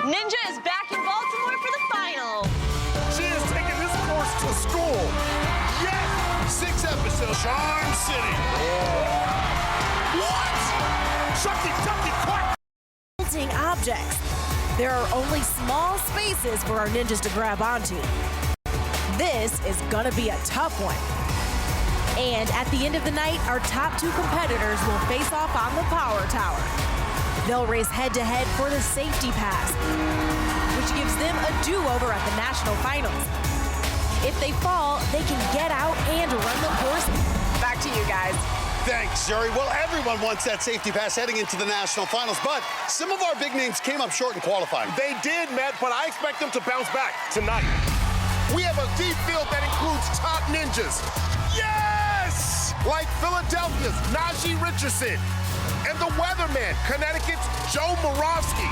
Ninja is back in Baltimore for the final. She is taking this course to school. Yes! 6 episodes. Charm City. What? Chucky, quack! Objects. There are only small spaces for our ninjas to grab onto. This is gonna be a tough one. And at the end of the night, our top 2 competitors will face off on the power tower. They'll race head-to-head for the safety pass, which gives them a do-over at the national finals. If they fall, they can get out and run the course. Back to you guys. Thanks, Zuri. Well, everyone wants that safety pass heading into the national finals, but some of our big names came up short in qualifying. They did, Matt, but I expect them to bounce back tonight. We have a deep field that includes top ninjas. Yes! Like Philadelphia's Najee Richardson and the weatherman, Connecticut's Joe Moravsky.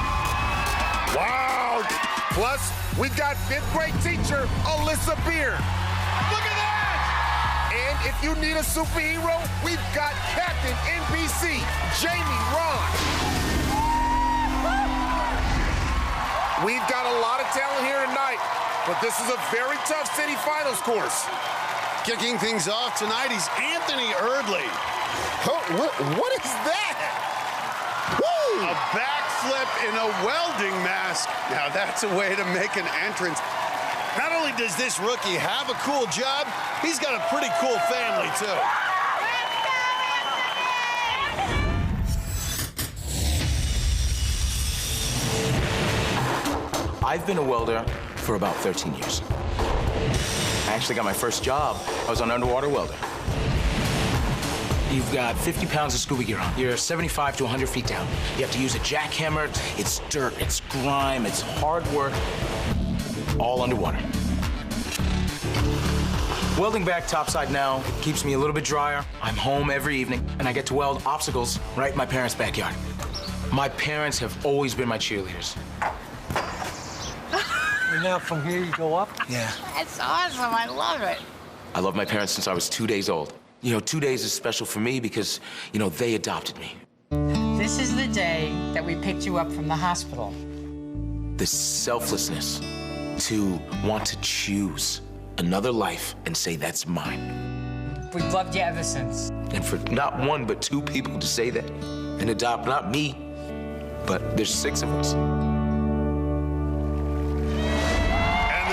Wow! Plus, we got 5th grade teacher, Alyssa Beard. Look at that! And if you need a superhero, we've got Captain NBC, Jamie Ron. We've got a lot of talent here tonight, but this is a very tough city finals course. Kicking things off tonight, he's Anthony Erdley. Oh, what is that? Woo! A backflip in a welding mask. Now that's a way to make an entrance. Not only does this rookie have a cool job, he's got a pretty cool family, too. I've been a welder for about 13 years. I actually got my first job. I was an underwater welder. You've got 50 pounds of scuba gear on. You're 75 to 100 feet down. You have to use a jackhammer. It's dirt, it's grime, it's hard work. All underwater. Welding back topside now keeps me a little bit drier. I'm home every evening, and I get to weld obstacles right in my parents' backyard. My parents have always been my cheerleaders. And now from here you go up? Yeah. That's awesome. I love it. I loved my parents since I was 2 days old. You know, 2 days is special for me because, you know, they adopted me. This is the day that we picked you up from the hospital. The selflessness to want to choose another life and say that's mine. We've loved you ever since. And for not 1 but 2 people to say that and adopt not me, but there's 6 of us. And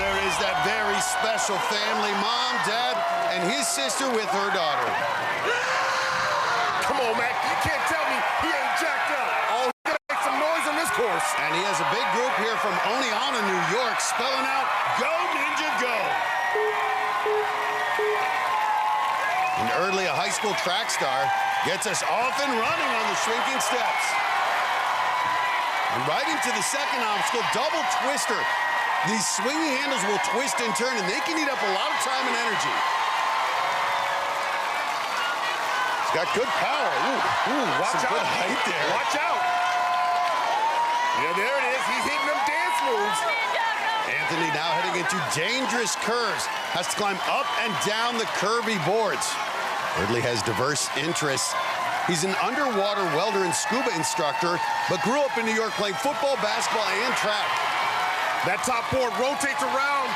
there is that very special family, mom, dad, and his sister with her daughter. Come on, Mac. You can't tell me he ain't jacked up. Oh, he's gonna make some noise on this course. And he has a big group here from Oneonta, New York, spelling out, "Go, Ninja, go!" And Erdley, a high school track star, gets us off and running on the shrinking steps. And right into the second obstacle, double twister. These swinging handles will twist and turn, and they can eat up a lot of time and energy. He's got good power. Ooh, Watch some out. good height there. Watch out. Yeah, there it is. He's hitting them dance moves. Anthony now heading into dangerous curves. Has to climb up and down the curvy boards. Erdley has diverse interests. He's an underwater welder and scuba instructor, but grew up in New York playing football, basketball, and track. That top board rotates around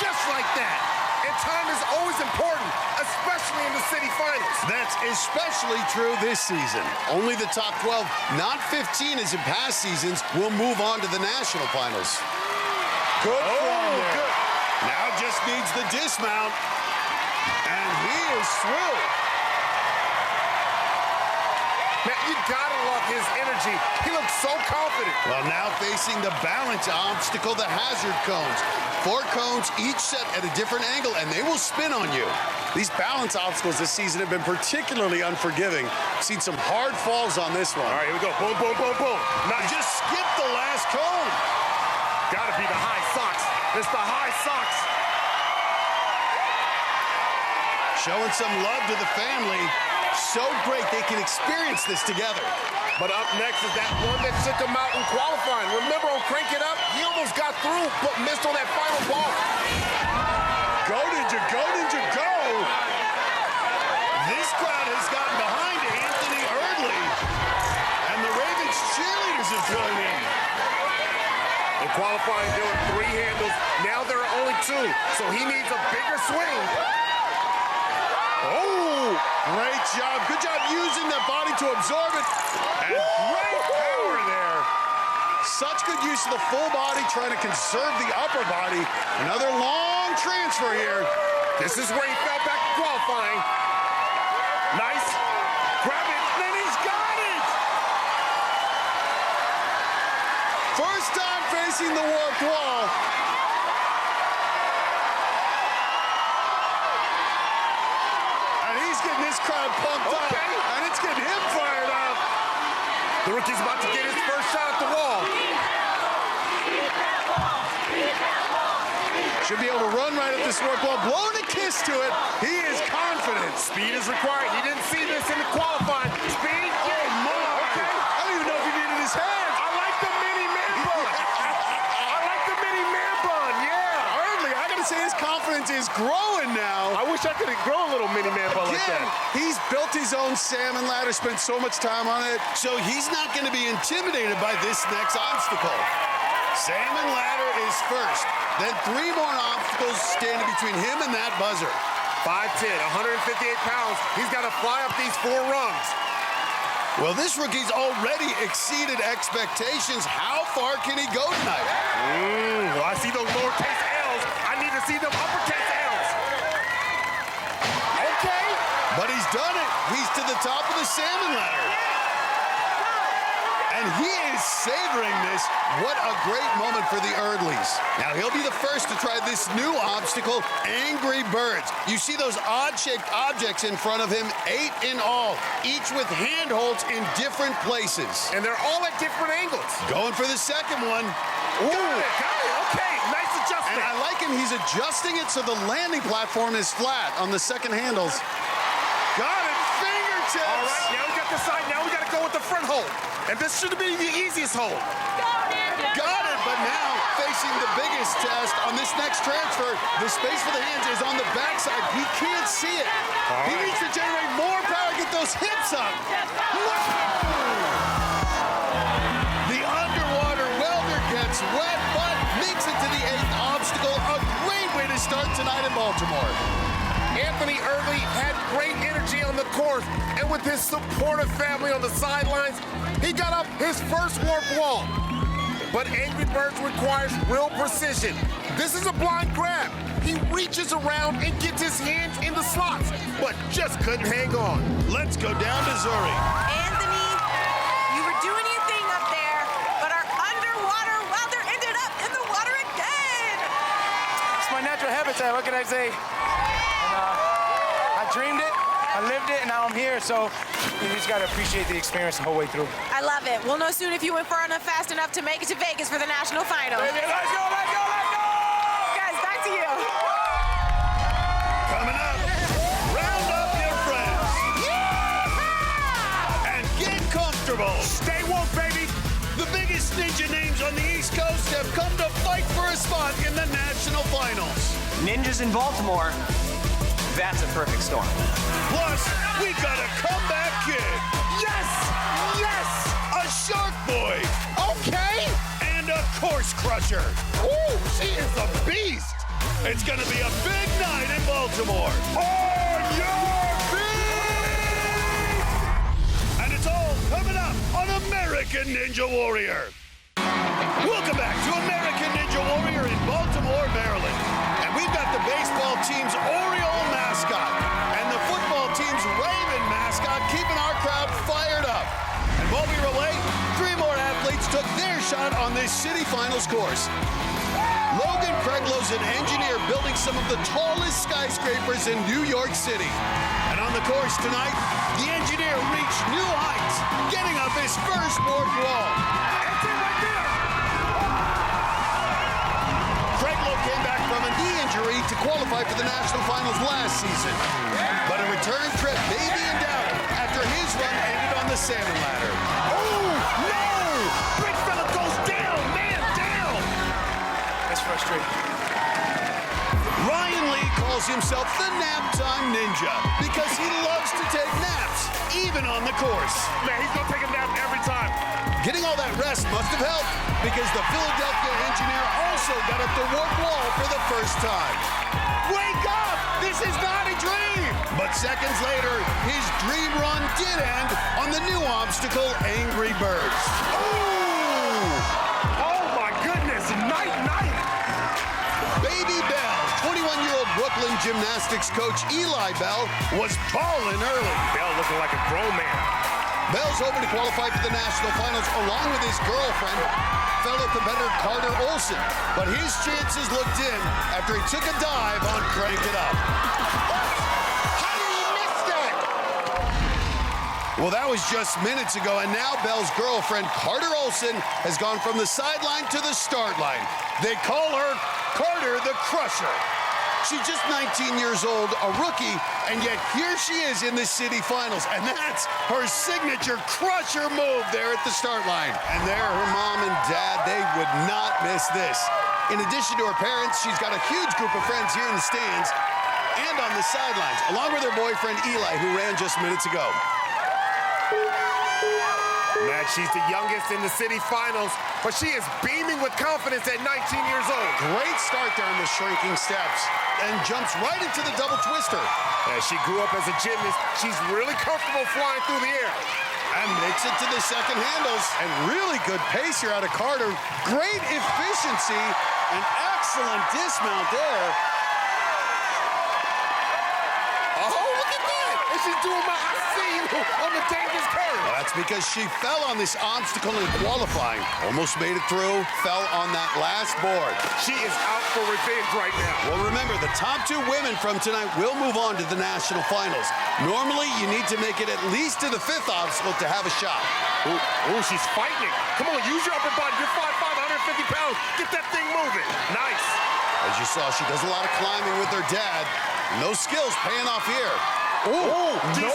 just like that. And time is always important, especially in the city finals. That's especially true this season. Only the top 12, not 15 as in past seasons, will move on to the national finals. Good form there. Good. Now just needs the dismount. And he is through. Man, you gotta love his energy. He looks so confident. Well, now facing the balance obstacle, the hazard cones. 4 cones, each set at a different angle, and they will spin on you. These balance obstacles this season have been particularly unforgiving. Seen some hard falls on this one. All right, here we go. Boom, boom, boom, boom. Now just skip the last cone. Gotta be the high socks. It's the high socks. Showing some love to the family. So great they can experience this together. But up next is that one that took him out in qualifying. Remember on Crank It Up? He almost got through, but missed on that final ball. Go, Ninja, go, Ninja, go! This crowd has gotten behind Anthony Erdley. And the Ravens cheerleaders have joined in. In qualifying, there were 3 handles. Now there are only 2, so he needs a bigger swing. Oh, great job. Good job using that body to absorb it. And great power there. Such good use of the full body, trying to conserve the upper body. Another long transfer here. This is where he fell back in qualifying. Nice. Grab it, then he's got it! First time facing the warped wall. And he's getting this crowd pumped up. And it's getting him fired up. The rookie's about to get his first shot at the wall. Should be able to run right at this warped wall, blowing a kiss to it. He is confident. Speed is required. He didn't see this in the qualifying. Speed, Oh my! Okay. I don't even know if he needed his hands. I like the mini man bun. I like the mini man bun, yeah. Hardly. I gotta say his confidence is growing now. I wish I could grow a little mini man bun like Again, that. he's built his own salmon ladder, spent so much time on it, so he's not going to be intimidated by this next obstacle. Salmon ladder is first. Then 3 more obstacles standing between him and that buzzer. 5'10", 158 pounds. He's got to fly up these 4 rungs. Well, this rookie's already exceeded expectations. How far can he go tonight? Well, I see those lowercase L's. I need to see them uppercase L's. Okay. But he's done it. He's to the top of the salmon ladder. And he is savoring this. What a great moment for the Erdleys. Now, he'll be the first to try this new obstacle, Angry Birds. You see those odd-shaped objects in front of him, 8 in all, each with handholds in different places. And they're all at different angles. Going for the second one. Got it. Okay, nice adjustment. And I like him. He's adjusting it so the landing platform is flat on the second handles. Got it. Fingertips. All right, now we got the side. Now we got to go with the front hold. And this should be the easiest hold. Got it, but now facing the biggest test on this next transfer, the space for the hands is on the backside. He can't see it. He needs to generate more power, get those hips up. The underwater welder gets wet, but makes it to the 8th obstacle. A great way to start tonight in Baltimore. Anthony Erdley had great energy on the course, and with his supportive family on the sidelines, he got up his first warp wall. But Angry Birds requires real precision. This is a blind grab. He reaches around and gets his hands in the slots, but just couldn't hang on. Let's go down to Zuri. Anthony, you were doing your thing up there, but our underwater welder ended up in the water again. It's my natural habitat, what can I say? I dreamed it, I lived it, and now I'm here, so you just gotta appreciate the experience the whole way through. I love it. We'll know soon if you went far enough fast enough to make it to Vegas for the national final. Let's go, let's go, let's go! Guys, back to you. Coming up, round up your friends. And get comfortable. Stay woke, baby. The biggest ninja names on the East Coast have come to fight for a spot in the national finals. Ninjas in Baltimore. That's a perfect storm. Plus, we got a comeback kid. Yes! Yes! A shark boy. Okay! And a course crusher. Ooh, she is a beast! It's gonna be a big night in Baltimore. On your feet! And it's all coming up on American Ninja Warrior. Welcome back to American Ninja Warrior in Baltimore, Maryland. And we've got the baseball team's Oriole mascot and the football team's Raven mascot keeping our crowd fired up. And while we relay, 3 more athletes took their shot on this city finals course. Logan Kreglow's an engineer building some of the tallest skyscrapers in New York City. And on the course tonight, the engineer reached new heights, getting up his first warped wall. That's it right there! Kreglow came back from a knee injury to qualify for the national finals last season. But a return trip may be in doubt after his run ended on the salmon ladder. Oh, no! Big fella goes down, man down! That's frustrating. Ryan Lee calls calls himself the Nap Time Ninja because he loves to take naps, even on the course. Man, he's gonna take a nap every time. Getting all that rest must have helped because the Philadelphia engineer also got up the warp wall for the first time. Wake up! This is not a dream! But seconds later, his dream run did end on the new obstacle, Angry Birds. Ooh! Oh my goodness, night. Baby Bell, 21-year-old Brooklyn gymnastics coach Eli Bell was balling early. Bell looking like a grown man. Bell's hoping to qualify for the national finals along with his girlfriend, fellow competitor Carter Olson. But his chances looked dim after he took a dive on Crank It Up. How did he miss that? Well, that was just minutes ago, and now Bell's girlfriend, Carter Olson, has gone from the sideline to the start line. They call her Carter the Crusher. She's just 19 years old, a rookie, and yet here she is in the city finals, and that's her signature crusher move there at the start line. And there, her mom and dad, they would not miss this. In addition to her parents, she's got a huge group of friends here in the stands and on the sidelines, along with her boyfriend Eli, who ran just minutes ago. Man, she's the youngest in the city finals, but she is beaming with confidence at 19 years old. Great start there in the shrinking steps and jumps right into the double twister. As she grew up as a gymnast, she's really comfortable flying through the air. And makes it to the second handles. And really good pace here out of Carter. Great efficiency and excellent dismount there. Oh, look at that! And she's doing my I see you on the dangerous curve. Well, that's because she fell on this obstacle in qualifying. Almost made it through, fell on that last board. She is out for revenge right now. Well, remember, the top two women from tonight will move on to the national finals. Normally, you need to make it at least to the fifth obstacle to have a shot. Ooh, she's fighting it. Come on, use your upper body. You're 5'5", 150 pounds. Get that thing moving. Nice. As you saw, she does a lot of climbing with her dad. No skills paying off here. Ooh, no.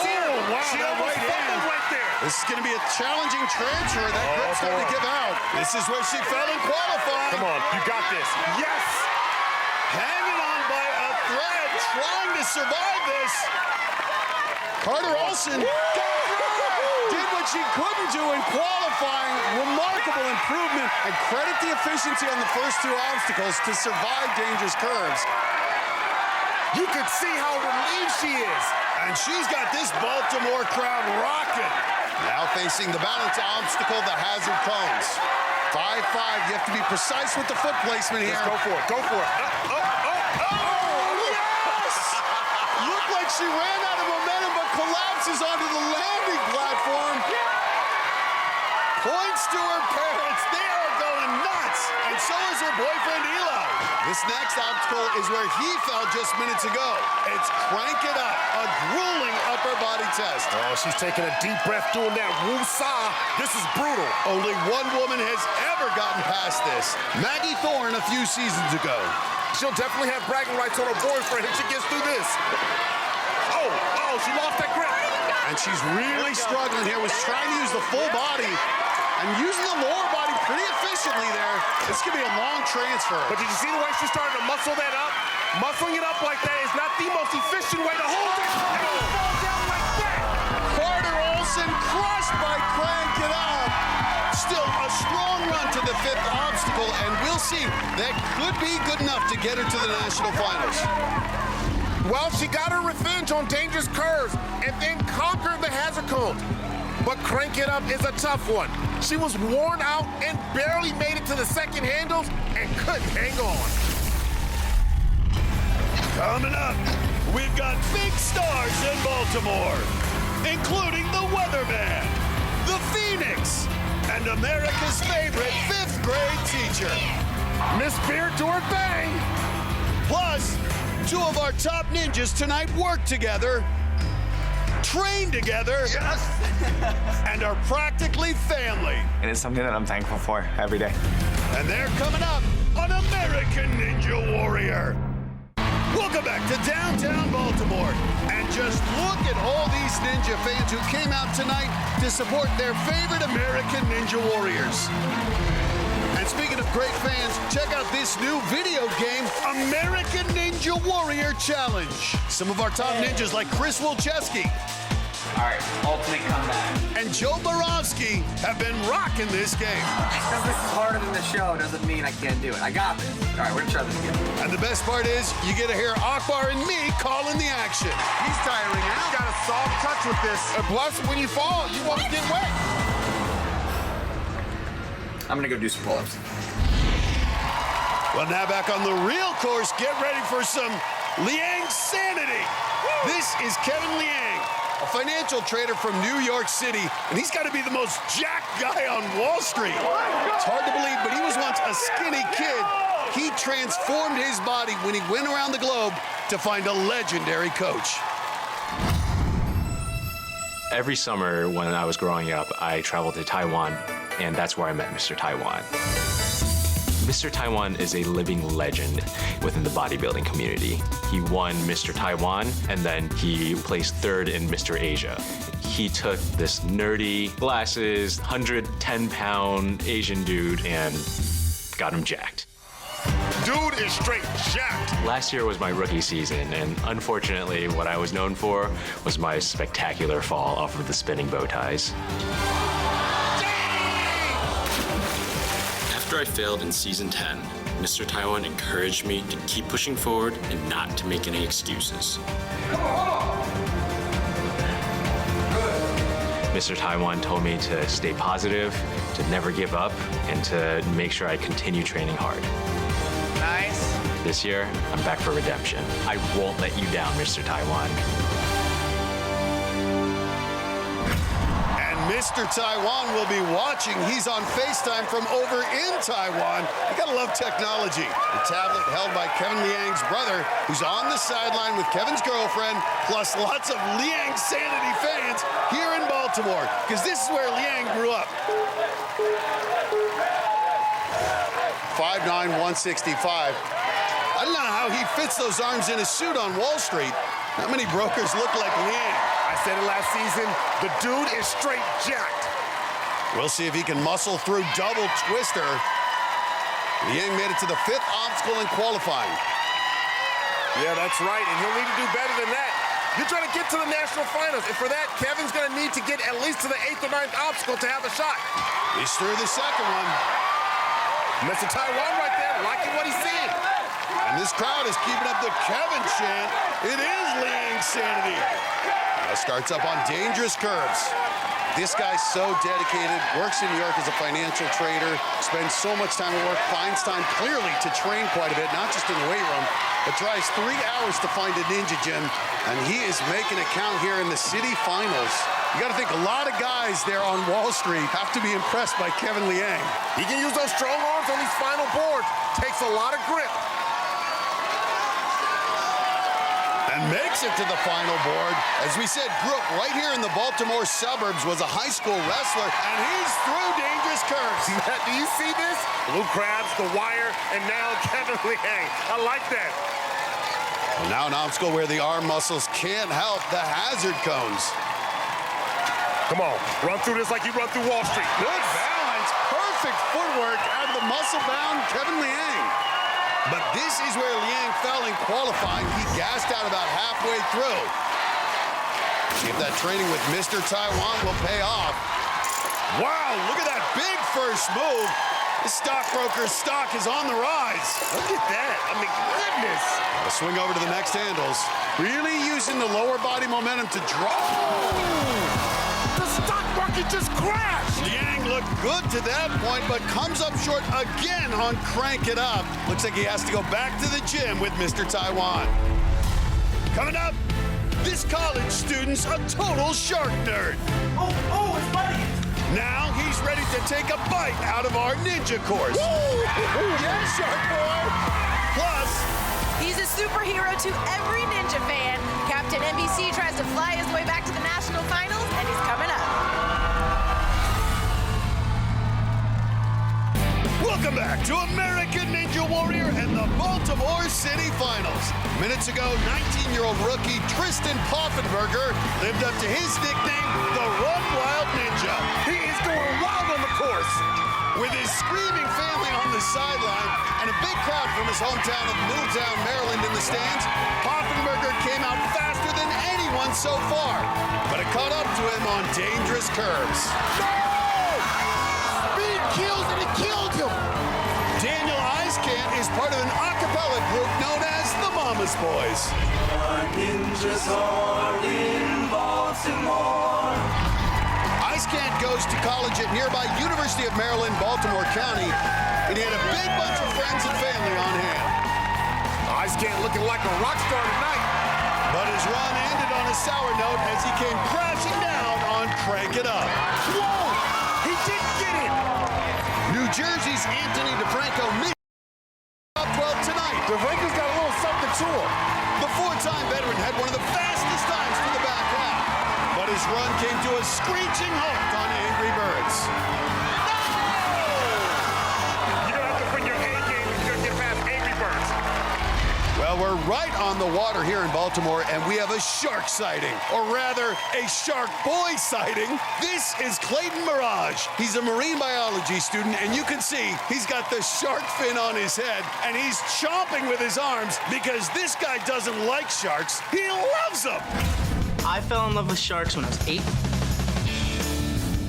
Wow, She almost fumbled right there. This is going to be a challenging transfer. That grip's going to give out. This is where she fell in qualifying. Come on, you got this. Yes! Hanging on by a thread, trying to survive this. Carter Olson did what she couldn't do in qualifying. Remarkable improvement, and credit the efficiency on the first two obstacles to survive dangerous curves. You could see how relieved she is. And she's got this Baltimore crowd rocking. Now facing the balance obstacle, the hazard cones. 5'5", you have to be precise with the foot placement here. Let's go for it, go for it. Yes! Looked like she ran out of momentum, but collapses onto the landing platform. Points to her parents. They are going nuts. And so is her boyfriend, Eli. This next obstacle is where he fell just minutes ago. It's Crank It Up, a grueling upper body test. Oh, she's taking a deep breath doing that woo-saw. This is brutal. Only one woman has ever gotten past this. Maggie Thorne a few seasons ago. She'll definitely have bragging rights on her boyfriend if she gets through this. Oh, she lost that grip. And she's really struggling here with trying to use the full body and using the lower body pretty efficiently there. This could be a long transfer. But did you see the way she started to muscle that up? Muscling it up like that is not the most efficient way to hold it. And it falls down like that. Carter Olson crushed by Crank It Up. Still a strong run to the fifth obstacle, and we'll see. That could be good enough to get her to the national finals. Well, she got her revenge on dangerous curves and then conquered the hazard cones. But Crank It Up is a tough one. She was worn out and barely made it to the second handles and couldn't hang on. Coming up, we've got big stars in Baltimore, including the Weatherman, the Phoenix, and America's favorite fifth grade teacher. Miss Beard do her thing. Plus, two of our top ninjas tonight work together, train together, and are practically family. It is something that I'm thankful for every day. And they're coming up on American Ninja Warrior. Welcome back to downtown Baltimore. And just look at all these Ninja fans who came out tonight to support their favorite American Ninja Warriors. And speaking of great fans, check out this new video game, American Ninja Warrior Challenge. Some of our top ninjas like Chris Wilczewski All right, ultimate comeback. and Joe Borowski have been rocking this game. Because this is harder than the show doesn't mean I can't do it. I got this. All right, we're gonna try this again. And the best part is, you get to hear Akbar and me calling the action. He's tiring out. You got a soft touch with this. And plus, when you fall, you won't get wet. I'm gonna go do some pull-ups. Well, now back on the real course, get ready for some Liang sanity. This is Kevin Liang, a financial trader from New York City, and he's got to be the most jacked guy on Wall Street. It's hard to believe, but he was once a skinny kid. He transformed his body when he went around the globe to find a legendary coach. Every summer when I was growing up, I traveled to Taiwan, and that's where I met Mr. Taiwan. Mr. Taiwan is a living legend within the bodybuilding community. He won Mr. Taiwan, and then he placed third in Mr. Asia. He took this nerdy, glasses, 110-pound Asian dude and got him jacked. Dude is straight jacked. Last year was my rookie season, and unfortunately, what I was known for was my spectacular fall off of the spinning bow ties. After I failed in season 10, Mr. Taiwan encouraged me to keep pushing forward and not to make any excuses. Mr. Taiwan told me to stay positive, to never give up, and to make sure I continue training hard. Nice. This year, I'm back for redemption. I won't let you down, Mr. Taiwan. Mr. Taiwan will be watching. He's on FaceTime from over in Taiwan. You gotta love technology. The tablet held by Kevin Liang's brother, who's on the sideline with Kevin's girlfriend, plus lots of Liang Sanity fans here in Baltimore, because this is where Liang grew up. 5'9", 165. I don't know how he fits those arms in a suit on Wall Street. Not many brokers look like Liang. I said it last season, the dude is straight jacked. We'll see if he can muscle through double twister. Liang made it to the 5th obstacle in qualifying. Yeah, that's right, and he'll need to do better than that. You're trying to get to the national finals, and for that, Kevin's gonna need to get at least to the 8th or 9th obstacle to have a shot. He's through the second one. Mr. Taiwan right there, liking what he's seeing. And this crowd is keeping up the Kevin chant. It is Liang Sanity. Starts up on dangerous curves. This guy's so dedicated, works in New York as a financial trader, spends so much time at work, finds time clearly to train quite a bit, not just in the weight room, but drives 3 hours to find a ninja gym, and he is making it count here in the city finals. You gotta think a lot of guys there on Wall Street have to be impressed by Kevin Liang. He can use those strong arms on these final boards. Takes a lot of grip. And makes it to the final board. As we said, grew up right here in the Baltimore suburbs, was a high school wrestler, and he's through dangerous curves. Do you see this? Blue Crabs, The Wire, and now Kevin Liang. I like that. And now an obstacle where the arm muscles can't help, the hazard cones. Come on, run through this like you run through Wall Street. Good balance, perfect footwork out of the muscle-bound Kevin Liang. But this is where Liang fell in qualifying. He gassed out about halfway through. See if that training with Mr. Taiwan will pay off. Wow, look at that big first move. This stockbroker's stock is on the rise. Look at that. I mean, goodness. A swing over to the next handles. Really using the lower body momentum to draw. The stock market just crashed. Liang looked good to that point, but comes up short again on Crank It Up. Looks like he has to go back to the gym with Mr. Taiwan. Coming up, this college student's a total shark nerd. Oh, it's funny. Now he's ready to take a bite out of our ninja course. Yeah, Shark Boy. Plus, He's a superhero to every ninja fan. Captain NBC tries to fly his way back to the national finals, and he's coming up. welcome back to American Ninja Warrior and the Baltimore City Finals. Minutes ago, 19-year-old rookie Tristan Poffenberger lived up to his nickname, the Run Wild Ninja. He is going wild on the course. with his screaming family on the sideline and a big crowd from his hometown of Middletown, Maryland in the stands, Hoffenberger came out faster than anyone so far, but it caught up to him on dangerous curves. No! Speed kills and it killed him. Daniel Eiskant is part of an a cappella group known as the Mama's Boys. Ninjas are in Baltimore. Eiskant goes to college at nearby University of Maryland, Baltimore County, and he had a big bunch of friends and family on hand. Eiskant looking like a rock star tonight. But his run ended on a sour note as he came crashing down on Crank It Up. Whoa! He didn't get it! New Jersey's Anthony DeFranco missed top 12 tonight. DeFranco's got a little something to him. The four-time veteran had one of the fastest times to the back half, but his run came to a screeching halt on Angry Birds. You're gonna have to bring your A game if you're gonna get past Angry Birds. Well, we're right on the water here in Baltimore, and we have a shark sighting, or rather, a shark boy sighting. This is Clayton Mirage. He's a marine biology student, and you can see he's got the shark fin on his head, and he's chomping with his arms because this guy doesn't like sharks. He loves them. I fell in love with sharks when I was 8.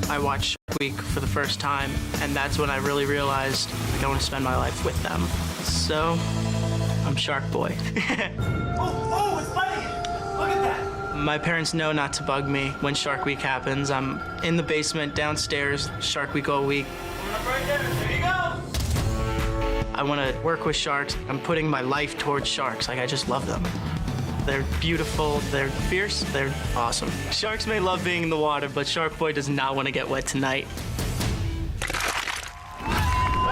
I watched Shark Week for the first time, and that's when I really realized I want to spend my life with them. So, I'm Shark Boy. Oh, it's biting it. Look at that. My parents know not to bug me when Shark Week happens. I'm in the basement, downstairs, Shark Week all week. Right there. There you go. I want to work with sharks. I'm putting my life towards sharks. Like, I just love them. They're beautiful, they're fierce, they're awesome. Sharks may love being in the water, but Shark Boy does not want to get wet tonight.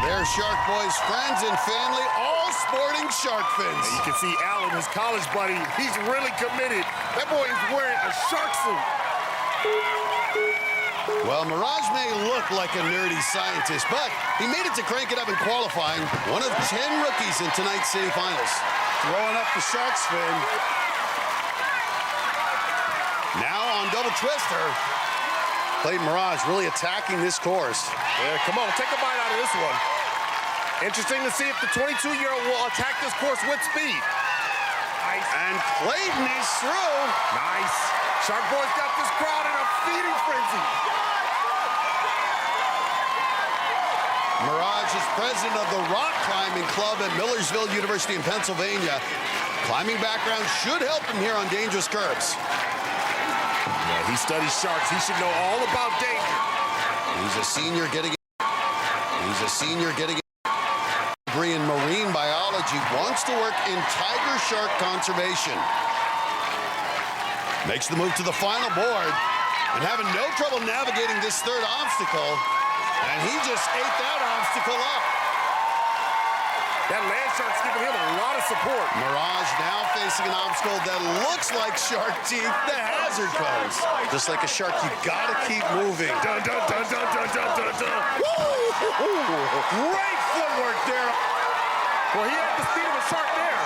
There's Shark Boy's friends and family, all sporting shark fins. And you can see Allen, his college buddy, he's really committed. That boy is wearing a shark suit. Well, Mirage may look like a nerdy scientist, but he made it to Crank It Up in qualifying, one of 10 rookies in tonight's city finals. Throwing up the shark's fin. Now on double twister. Clayton Mirage really attacking this course. Yeah, come on, take a bite out of this one. Interesting to see if the 22-year-old will attack this course with speed. Nice. And Clayton is through. Nice. Shark Boy's got this crowd in a feeding frenzy. Mirage is president of the Rock Climbing Club at Millersville University in Pennsylvania. Climbing background should help him here on dangerous curves. Yeah, he studies sharks. He should know all about danger. He's a senior getting a degree in marine biology, wants to work in tiger shark conservation. Makes the move to the final board and having no trouble navigating this third obstacle. And he just ate that obstacle up. That land shark's giving him a lot of support. Mirage now facing an obstacle that looks like shark teeth, the hazard cones. Just like a shark, you gotta keep moving. Dun, dun, dun, dun, dun, dun, dun, dun. Great footwork there. Well, he had the speed of a shark there.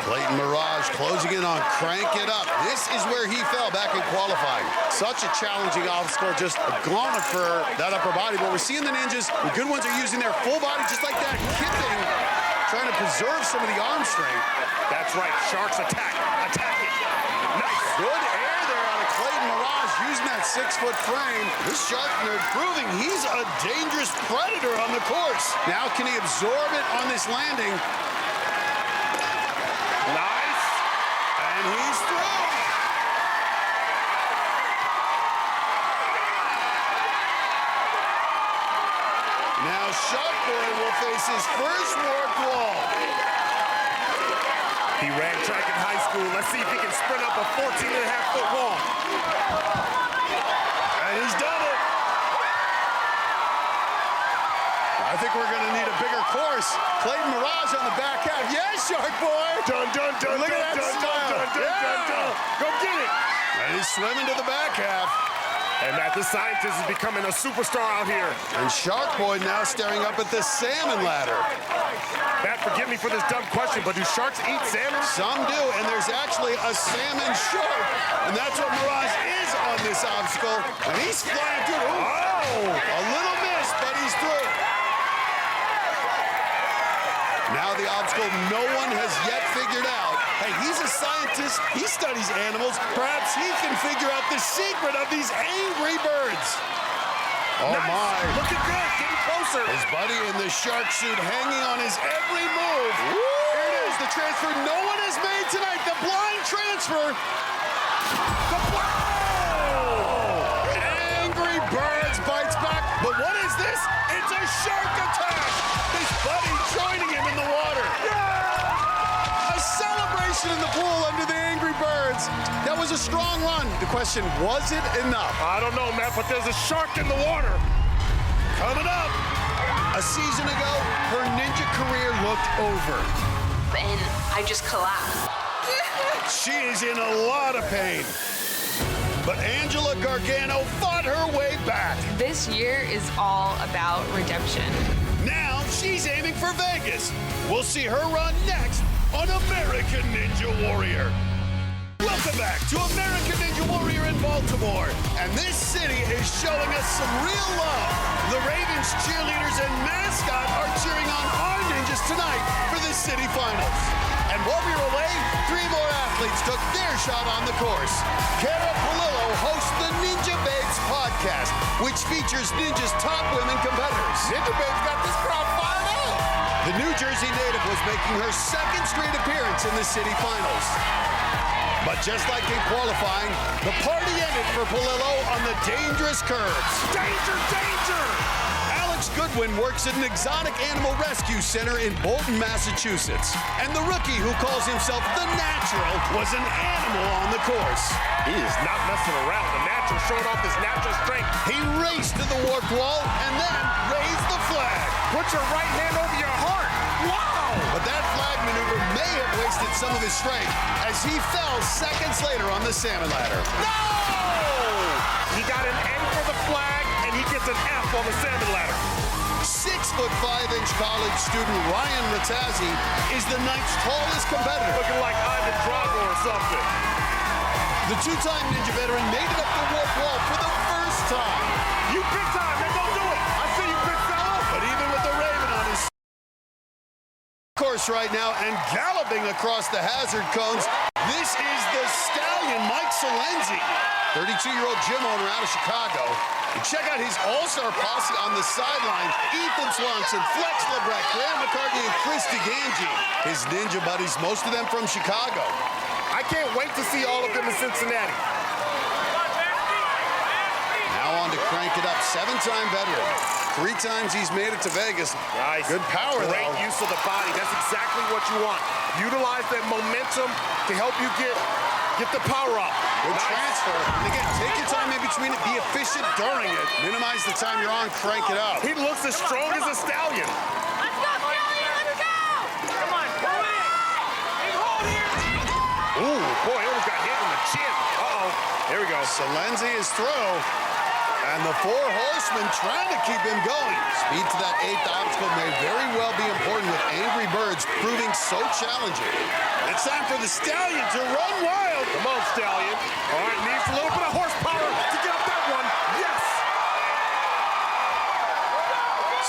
Clayton Mirage closing in on Crank It Up. This is where he fell back in qualifying. Such a challenging obstacle, just a gauntlet for that upper body. But we're seeing the ninjas, the good ones are using their full body just like that, kipping, trying to preserve some of the arm strength. That's right, sharks attack it. Nice. Good air there out of Clayton Mirage using that 6-foot frame. This shark nerd proving he's a dangerous predator on the course. Now can he absorb it on this landing? Nice. And he's through. Now Shark Boy will face his first warped wall. He ran track in high school. Let's see if he can sprint up a 14.5-foot wall. And he's done it. I think we're going to need a bigger course. Clayton Mirage on the back half. Yes, Shark Boy. Dun, dun, dun, Look at that dun, style. dun, dun, dun, dun, dun. Go get it. And he's swimming to the back half. And Matt, this scientist is becoming a superstar out here. And Shark Boy now staring up at the salmon ladder. Matt, forgive me for this dumb question, but do sharks eat salmon? Some do, and there's actually a salmon shark. And that's what Mirage is on this obstacle. And he's flying through. Oh! A little miss, but he's through. Now the obstacle no one has yet figured out. Hey, he's a scientist. He studies animals. Perhaps he can figure out the secret of these angry birds. Oh, nice. My. Looking good, getting closer. His buddy in the shark suit hanging on his every move. Woo! Here it is, the transfer no one has made tonight. The blind transfer. Angry Birds bites back. But what is this? It's a shark attack. His buddy joining him in the water. A celebration in the pool under the Angry Birds. That was a strong run. The question, was it enough? I don't know, Matt, but there's a shark in the water. Coming up, a season ago, her ninja career looked over. And I just collapsed. She is in a lot of pain. But Angela Gargano fought her way back. This year is all about redemption. Now she's aiming for Vegas. We'll see her run next on American Ninja Warrior. Welcome back to American Ninja Warrior in Baltimore. And this city is showing us some real love. The Ravens cheerleaders and mascot are cheering on our ninjas tonight for the city finals. And while we were away, 3 more athletes took their shot on the course. Cara Polillo hosts the Ninja Babes podcast, which features Ninja's top women competitors. Ninja Babes got this crowd fired up. The New Jersey native was making her second straight appearance in the city finals. But just like in qualifying, the party ended for Polillo on the dangerous curves. Danger, danger! Alex Goodwin works at an exotic animal rescue center in Bolton, Massachusetts. And the rookie who calls himself the Natural was an animal on the course. He is not messing around. The Natural showed off his natural strength. He raced to the warped wall and then raised the flag. Put your right hand over your heart. Wow! But that flag maneuver may have wasted some of his strength as he fell seconds later on the salmon ladder. No! He got an A for the flag, and he gets an F on the salmon ladder. 6'5" college student Ryan Ratazzi is the night's tallest competitor. Looking like Ivan Drago or something. The two-time Ninja veteran made it up the warp wall for the first time. You big time, man, don't do it. I see you, big fella. But even with the Raven on his course right now and galloping across the hazard cones, this is the stallion Mike Salenzi, 32-year-old gym owner out of Chicago. And check out his all-star posse on the sidelines: Ethan Swanson, Flex Lebrecht, Graham McCartney, and Christy Ganji. His ninja buddies, most of them from Chicago. I can't wait to see all of them in Cincinnati. Now on to crank it up. 7-time veteran. 3 times he's made it to Vegas. Nice. Good power, Great though. use of the body. That's exactly what you want. Utilize that momentum to help you get the power up. Good transfer. And again, take your time in between it. Be efficient during it. Minimize the time you're on. Crank it up. He looks as strong as a stallion. Let's go, Stallion! Let's go! Come on, pull it in. Big hold here. Ooh, boy, he almost got hit in the chin. Uh-oh. Here we go. Salenzi is through. And the 4 horsemen trying to keep him going. Speed to that 8th obstacle may very well be important with Angry Birds proving so challenging. It's time for the stallion to run wild. Come on, Stallion. All right, needs a little bit of horsepower to get up that one. Yes!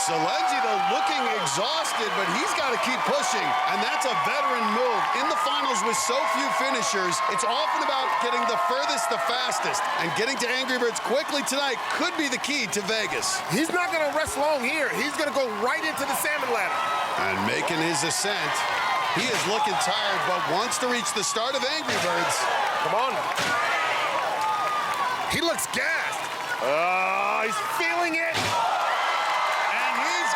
Salenzi, though, looking exhausted, but he's got to keep pushing, and that's a veteran move. In the finals with so few finishers, it's often about getting the furthest, the fastest, and getting to Angry Birds quickly tonight could be the key to Vegas. He's not going to rest long here. He's going to go right into the salmon ladder. And making his ascent, he is looking tired, but wants to reach the start of Angry Birds. Come on. He looks gassed. He's feeling it.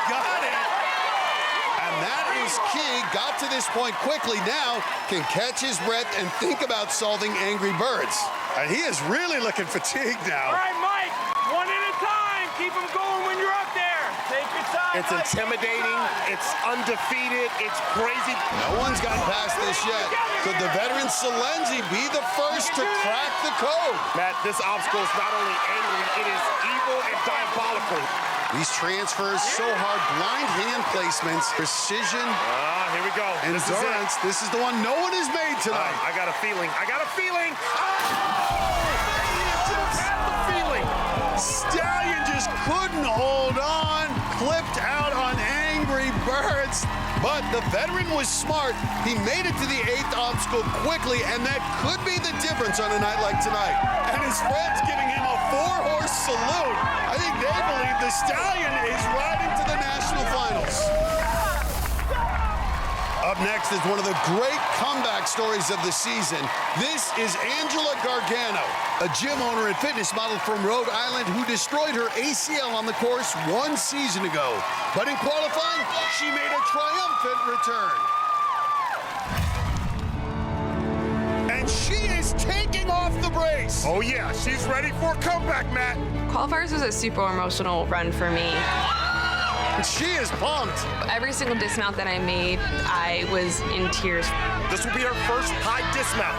Got it. And that is key. Got to this point quickly. Now can catch his breath and think about solving Angry Birds. And he is really looking fatigued now. All right, Mike, one at a time. Keep them going when you're up there. Take your time. It's intimidating. It's undefeated. It's crazy. No one's gotten past this yet. Could the veteran Salenzi be the first to crack the code? Matt, this obstacle is not only angry, it is evil and diabolical. These transfers, so hard, blind hand placements, precision. Here we go. Endurance. This is the one no one has made tonight. I got a feeling. Stallion just couldn't hold on, clipped out on Angry Birds. But the veteran was smart. He made it to the 8th obstacle quickly, and that could be the difference on a night like tonight. And his friends giving him a 4-horse salute. I think they believe the Stallion is riding to the national finals. Up next is one of the great comeback stories of the season. This is Angela Gargano, a gym owner and fitness model from Rhode Island who destroyed her ACL on the course 1 season ago. But in qualifying, she made a triumphant return. And she is taking off the brace. Oh yeah, she's ready for a comeback, Matt. Qualifiers was a super emotional run for me. She is pumped. Every single dismount that I made, I was in tears. This will be her first high dismount.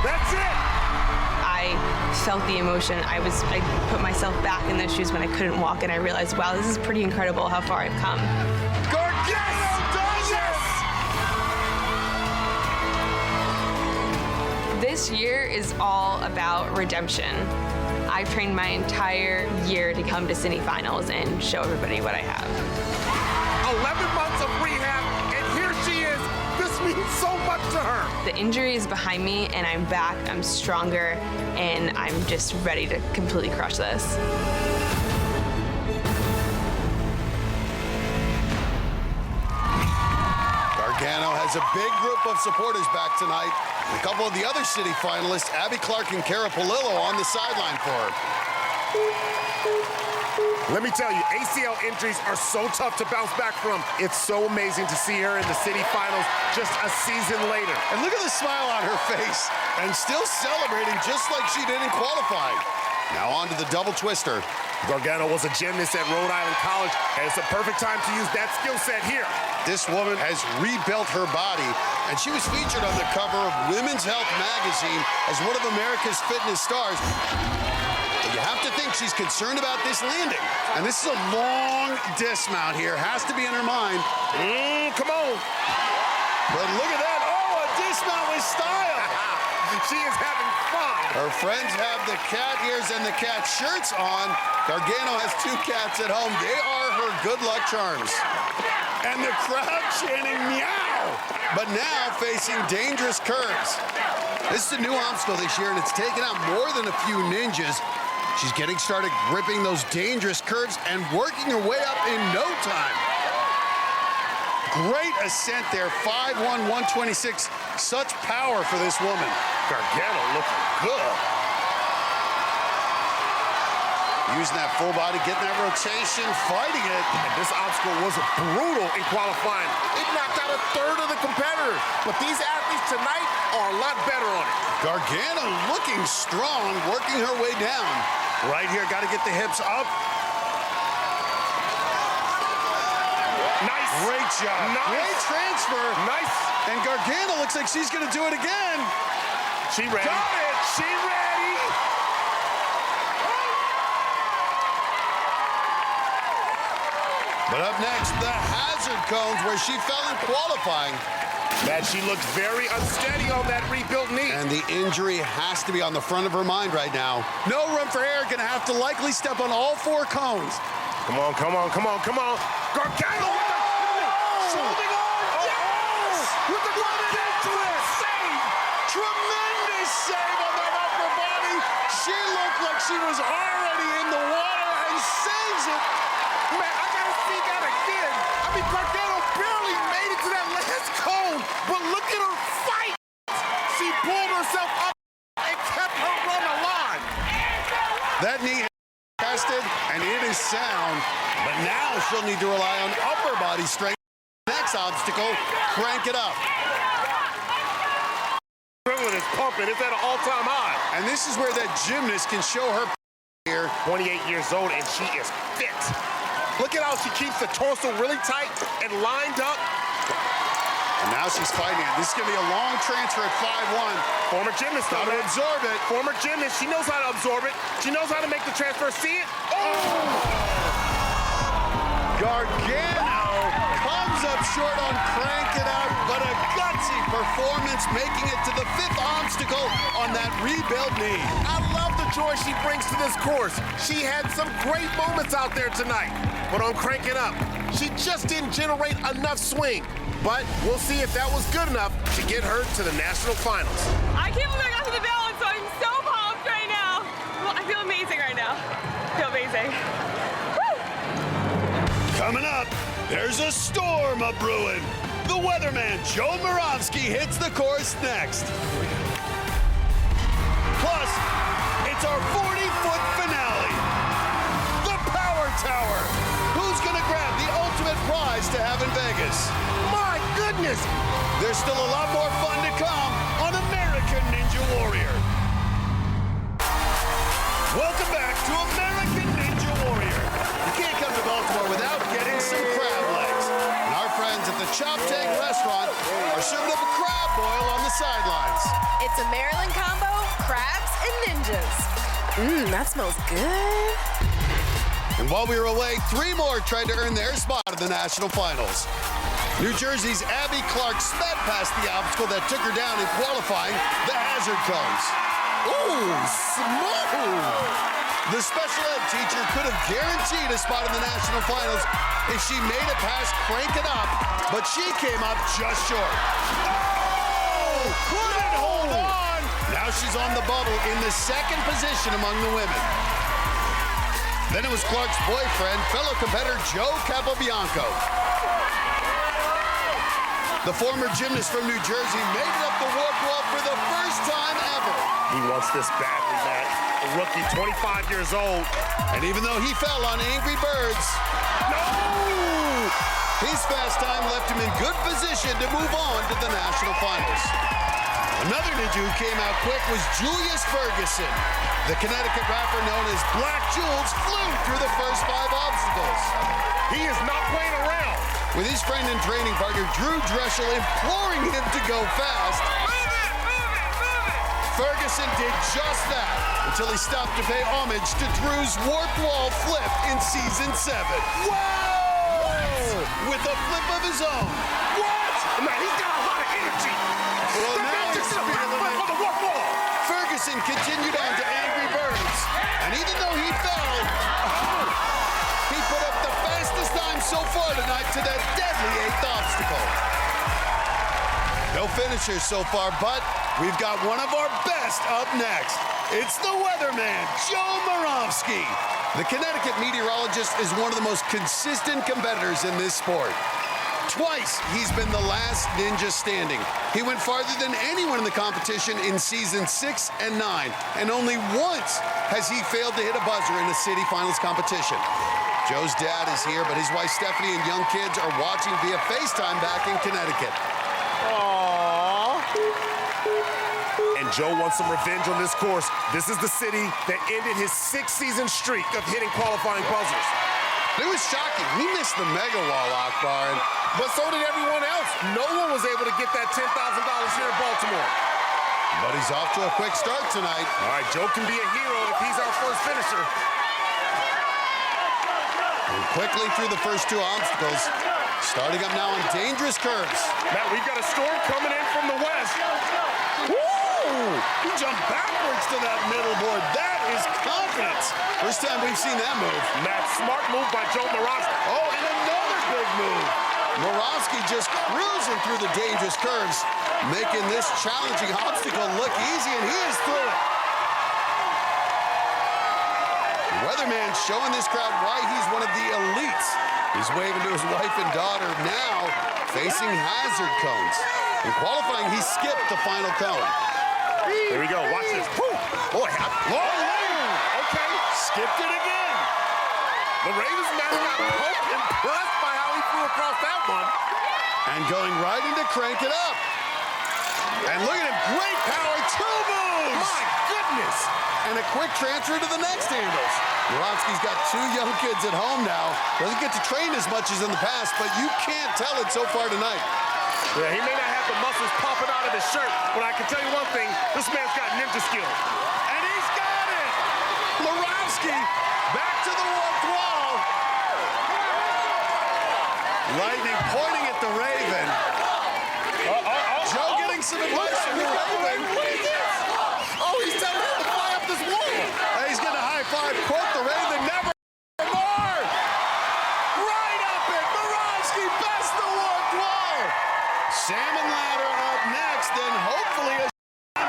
That's it. I felt the emotion. I put myself back in those shoes when I couldn't walk, and I realized, wow, this is pretty incredible how far I've come. Gargano does it! This year is all about redemption. I've trained my entire year to come to semifinals and show everybody what I have. 11 months of rehab, and here she is. This means so much to her. The injury is behind me, and I'm back, I'm stronger, and I'm just ready to completely crush this. Gargano has a big group of supporters back tonight. A couple of the other city finalists, Abby Clark and Cara Polillo, on the sideline for her. Let me tell you, ACL injuries are so tough to bounce back from. It's so amazing to see her in the city finals just a season later. And look at the smile on her face, and still celebrating just like she did in qualifying. Now on to the double twister. Gargano was a gymnast at Rhode Island College, and it's a perfect time to use that skill set here. This woman has rebuilt her body, and she was featured on the cover of Women's Health magazine as one of America's fitness stars. But you have to think she's concerned about this landing. And this is a long dismount here. Has to be in her mind. Come on. But look at that. Oh, a dismount with style. She is having fun. Her friends have the cat ears and the cat shirts on. Gargano has 2 cats at home. They are her good luck charms. And the crowd chanting meow. But now facing dangerous curves. This is a new obstacle this year, and it's taken out more than a few ninjas. She's getting started gripping those dangerous curves and working her way up in no time. Great ascent there, 5'1", 126. Such power for this woman. Gargano looking good. Using that full body, getting that rotation, fighting it. And this obstacle was brutal in qualifying. It knocked out a third of the competitors. But these athletes tonight are a lot better on it. Gargano looking strong, working her way down. Right here, got to get the hips up. Nice. Great job. Nice. Great transfer. Nice. And Gargano looks like she's going to do it again. She ready. Got it. She ready. But up next, the hazard cones where she fell in qualifying. That she looks very unsteady on that rebuilt knee. And the injury has to be on the front of her mind right now. No room for error, gonna have to likely step on all 4 cones. Come on, come on, come on, come on. Gargano with the holding on. Yes! With the save. Tremendous save on that upper body. She looked like she was already in the water and saves it. Man, I gotta see that again. I mean, Gargano barely made it to that last cone, but look at her fight. She pulled herself up and kept her run alive. That knee tested, and it is sound, but now she'll need to rely on upper body strength. Next obstacle, crank it up. Adrenaline is pumping. It's at an all-time high. And this is where that gymnast can show her here. 28 years old, and she is fit. Look at how she keeps the torso really tight and lined up. And now she's fighting it. This is going to be a long transfer at 5'1". Former gymnast, Got to absorb it. Former gymnast. She knows how to absorb it. She knows how to make the transfer. See it? Oh! Gargano comes up short on Crank It Out, but a gutsy performance, making it to the 5th obstacle on that rebuild knee. I love the joy she brings to this course. She had some great moments out there tonight, but on Crank It Up, she just didn't generate enough swing. But we'll see if that was good enough to get her to the national finals. I can't believe I got to the balance, so I'm so pumped right now. Well, I feel amazing right now. I feel amazing. Woo! Coming up, there's a storm a-brewing. The weatherman, Joe Moravsky, hits the course next. Plus, it's our 40-foot finale. The Power Tower. Who's going to grab the ultimate prize to have in Vegas? My goodness! There's still a lot more fun to come on American Ninja Warrior. Welcome back to American Ninja Warrior. You can't come to Baltimore without getting some crab legs. And our friends at the Chop Tank restaurant are serving up a crab boil on the sidelines. It's a Maryland combo, crabs and ninjas. That smells good. And while we were away, 3 more tried to earn their spot in the national finals. New Jersey's Abby Clark sped past the obstacle that took her down in qualifying, the hazard cones. Ooh, smooth! The special ed teacher could have guaranteed a spot in the national finals if she made it past Crank It Up, but she came up just short. Oh! Couldn't hold on! Now she's on the bubble in the 2nd position among the women. Then it was Clark's boyfriend, fellow competitor Joe Capobianco. The former gymnast from New Jersey made it up the warp wall for the first time ever. He wants this badly, Matt. A rookie, 25 years old. And even though he fell on Angry Birds, No! his fast time left him in good position to move on to the national finals. Another ninja who came out quick was Julius Ferguson. The Connecticut rapper known as Black Jules flew through the first 5 obstacles. He is not playing around. With his friend and training partner Drew Dreschel imploring him to go fast, Ferguson did just that until he stopped to pay homage to Drew's warped wall flip in season 7. Whoa! With a flip of his own. What? Man, he's got a lot of energy. Well, The now man he's just did a feeling backflip it. on the warp wall. Ferguson continued on to Angry Birds, and even though he fell, he put up the fastest time so far tonight to that deadly 8th obstacle. No finishers so far, but we've got one of our best up next. It's the weatherman, Joe Moravsky. The Connecticut meteorologist is one of the most consistent competitors in this sport. Twice, he's been the last ninja standing. He went farther than anyone in the competition in season 6 and 9, and only once has he failed to hit a buzzer in a city finals competition. Joe's dad is here, but his wife Stephanie and young kids are watching via FaceTime back in Connecticut. Aww. And Joe wants some revenge on this course. This is the city that ended his 6-season streak of hitting qualifying buzzers. It was shocking. He missed the mega wall, Akbar. But so did everyone else. No one was able to get that $10,000 here in Baltimore. But he's off to a quick start tonight. All right, Joe can be a hero if he's our first finisher. And quickly through the first 2 obstacles, starting up now on dangerous curves. Matt, we've got a storm coming in from the west. Woo! He jumped backwards to that middle board. That is confidence. First time we've seen that move. Matt, smart move by Joe Moravsky. Oh, and another big move. Moravsky just cruising through the dangerous curves, making this challenging obstacle look easy, and he is through it. The weatherman showing this crowd why he's one of the elites. He's waving to his wife and daughter, now facing hazard cones. In qualifying, he skipped the final cone. Here we go. Watch this. Woo. Boy, okay, skipped it again. The Ravens mascot Pope impressed by how he flew across that one. And going right into Crank It Up. And look at him, great power, 2 moves! My goodness! And a quick transfer to the next handles. Murawski's got 2 young kids at home now. Doesn't get to train as much as in the past, but you can't tell it so far tonight. Yeah, he may not have the muscles popping out of his shirt, but I can tell you one thing, this man's got ninja skills. And he's got it! Murawski back to the warped wall. Lightning pointing at the Raven. Joe getting some advice from the Raven. Oh, he's telling him to fly up this wall. He's getting a high five. Quote the Raven, never more. Right up it. Murawski best the warped wall. Salmon ladder up next, and hopefully a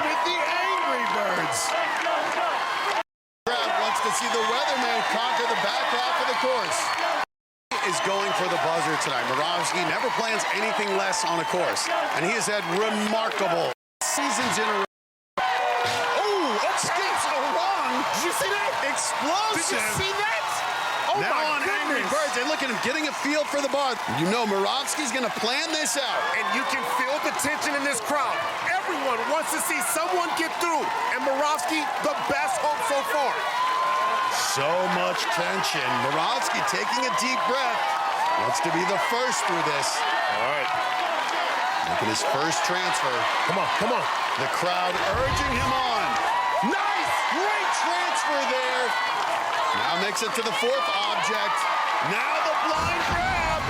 with the Angry Birds. Crowd wants to see the Weatherman conquer the back half of the course. Is going for the buzzer tonight. Murawski never plans anything less on a course, and he has had remarkable seasons in a row. Oh, escapes a run. Did you see that? Explosive. Did you see that? Oh, now my on Angry goodness. Birds, and look at him getting a feel for the bar. You know Murawski's going to plan this out. And you can feel the tension in this crowd. Everyone wants to see someone get through, and Murawski, the best hope so far. So much tension. Murawski taking a deep breath. Wants to be the first through this. All right. Making his first transfer. Come on, come on. The crowd urging him on. Nice! Great transfer there. Now makes it to the 4th object. Now the blind grab.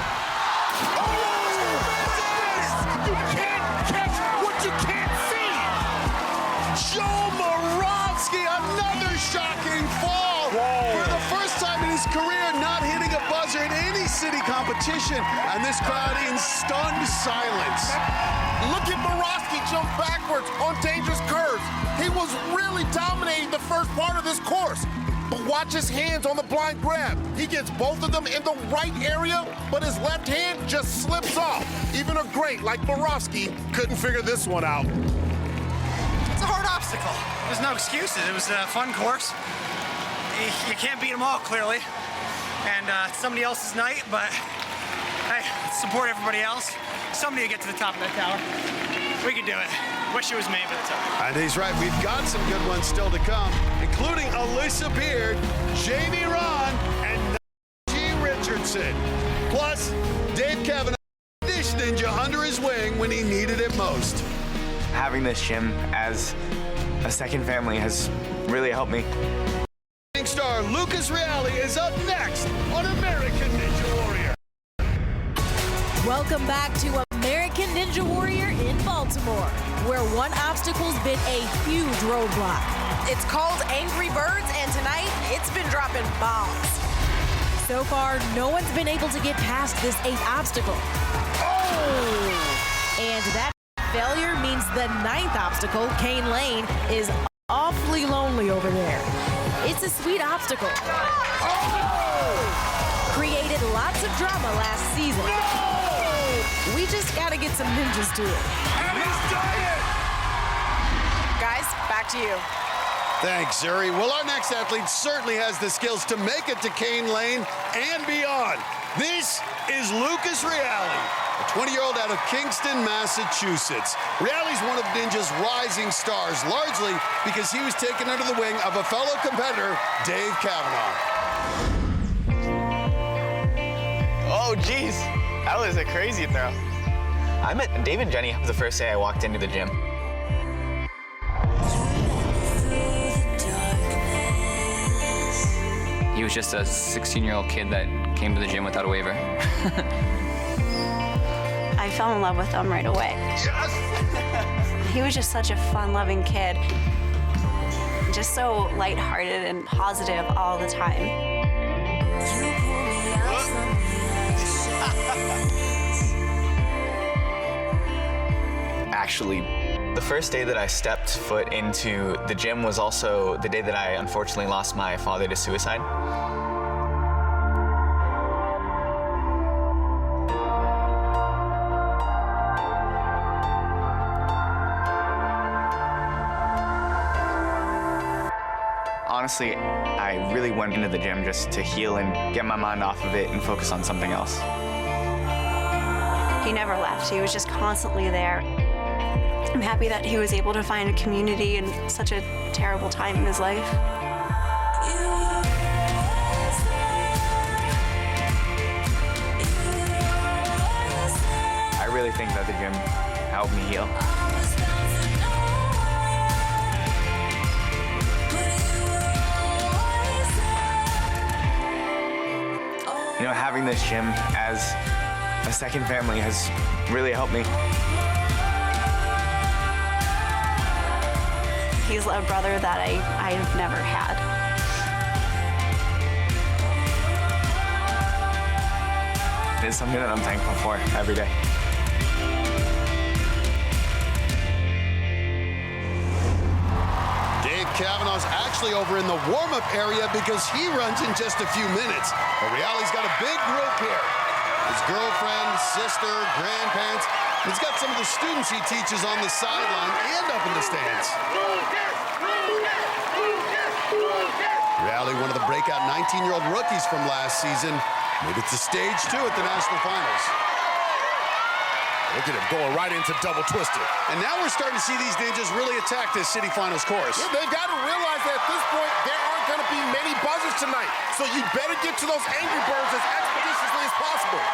Oh! You can't catch what you can't see. Joe Murawski, another shocking fall. Whoa. For the first time in his career, not hitting a buzzer in any city competition, and this crowd in stunned silence. Look at Murawski jump backwards on dangerous curves. He was really dominating the first part of this course. But watch his hands on the blind grab. He gets both of them in the right area, but his left hand just slips off. Even a great like Murawski couldn't figure this one out. It's a hard obstacle. There's no excuses. It was a fun course. You can't beat them all, clearly. And it's somebody else's night, but hey, let's support everybody else. Somebody to get to the top of that tower. We can do it. Wish it was me, but it's okay. And he's right. We've got some good ones still to come, including Alyssa Beard, Jamie Ron, and Najee Richardson. Plus, Dave Kavanaugh, this ninja under his wing when he needed it most. Having this gym as a second family has really helped me. Star Lucas Reale is up next on American Ninja Warrior. Welcome back to American Ninja Warrior in Baltimore, where one obstacle's been a huge roadblock. It's called Angry Birds, and tonight it's been dropping bombs. So far, no one's been able to get past this 8th obstacle. Oh! And that failure means the 9th obstacle, Cane Lane, is awfully lonely over there. It's a sweet obstacle. Oh! Created lots of drama last season. No! We just gotta get some ninjas to it. And he's done it! Guys, back to you. Thanks, Zuri. Well, our next athlete certainly has the skills to make it to Cane Lane and beyond. This is Lucas Reale, a 20-year-old out of Kingston, Massachusetts. Reale's one of Ninja's rising stars, largely because he was taken under the wing of a fellow competitor, Dave Kavanaugh. Oh, geez. That was a crazy throw. I met Dave and Jenny the first day I walked into the gym. He was just a 16-year-old kid that came to the gym without a waiver. I fell in love with him right away. Yes! He was just such a fun-loving kid. Just so lighthearted and positive all the time. Actually, the first day that I stepped foot into the gym was also the day that I unfortunately lost my father to suicide. Honestly, I really went into the gym just to heal and get my mind off of it and focus on something else. He never left. He was just constantly there. I'm happy that he was able to find a community in such a terrible time in his life. I really think that the gym helped me heal. You know, having this gym as a second family has really helped me. He's a brother that I've never had. It's something that I'm thankful for every day. Dave Kavanaugh's actually over in the warm-up area because he runs in just a few minutes. But Reale's got a big group here. His girlfriend, sister, grandparents. He's got some of the students he teaches on the sideline and up in the stands. Reale, one of the breakout 19-year-old rookies from last season, made it to stage 2 at the national finals. Look at him going right into double twister. And now we're starting to see these ninjas really attack this city finals course. Yeah, they've got to realize that at this point, there aren't going to be many buzzers tonight. So you better get to those Angry Birds as expeditiously as possible.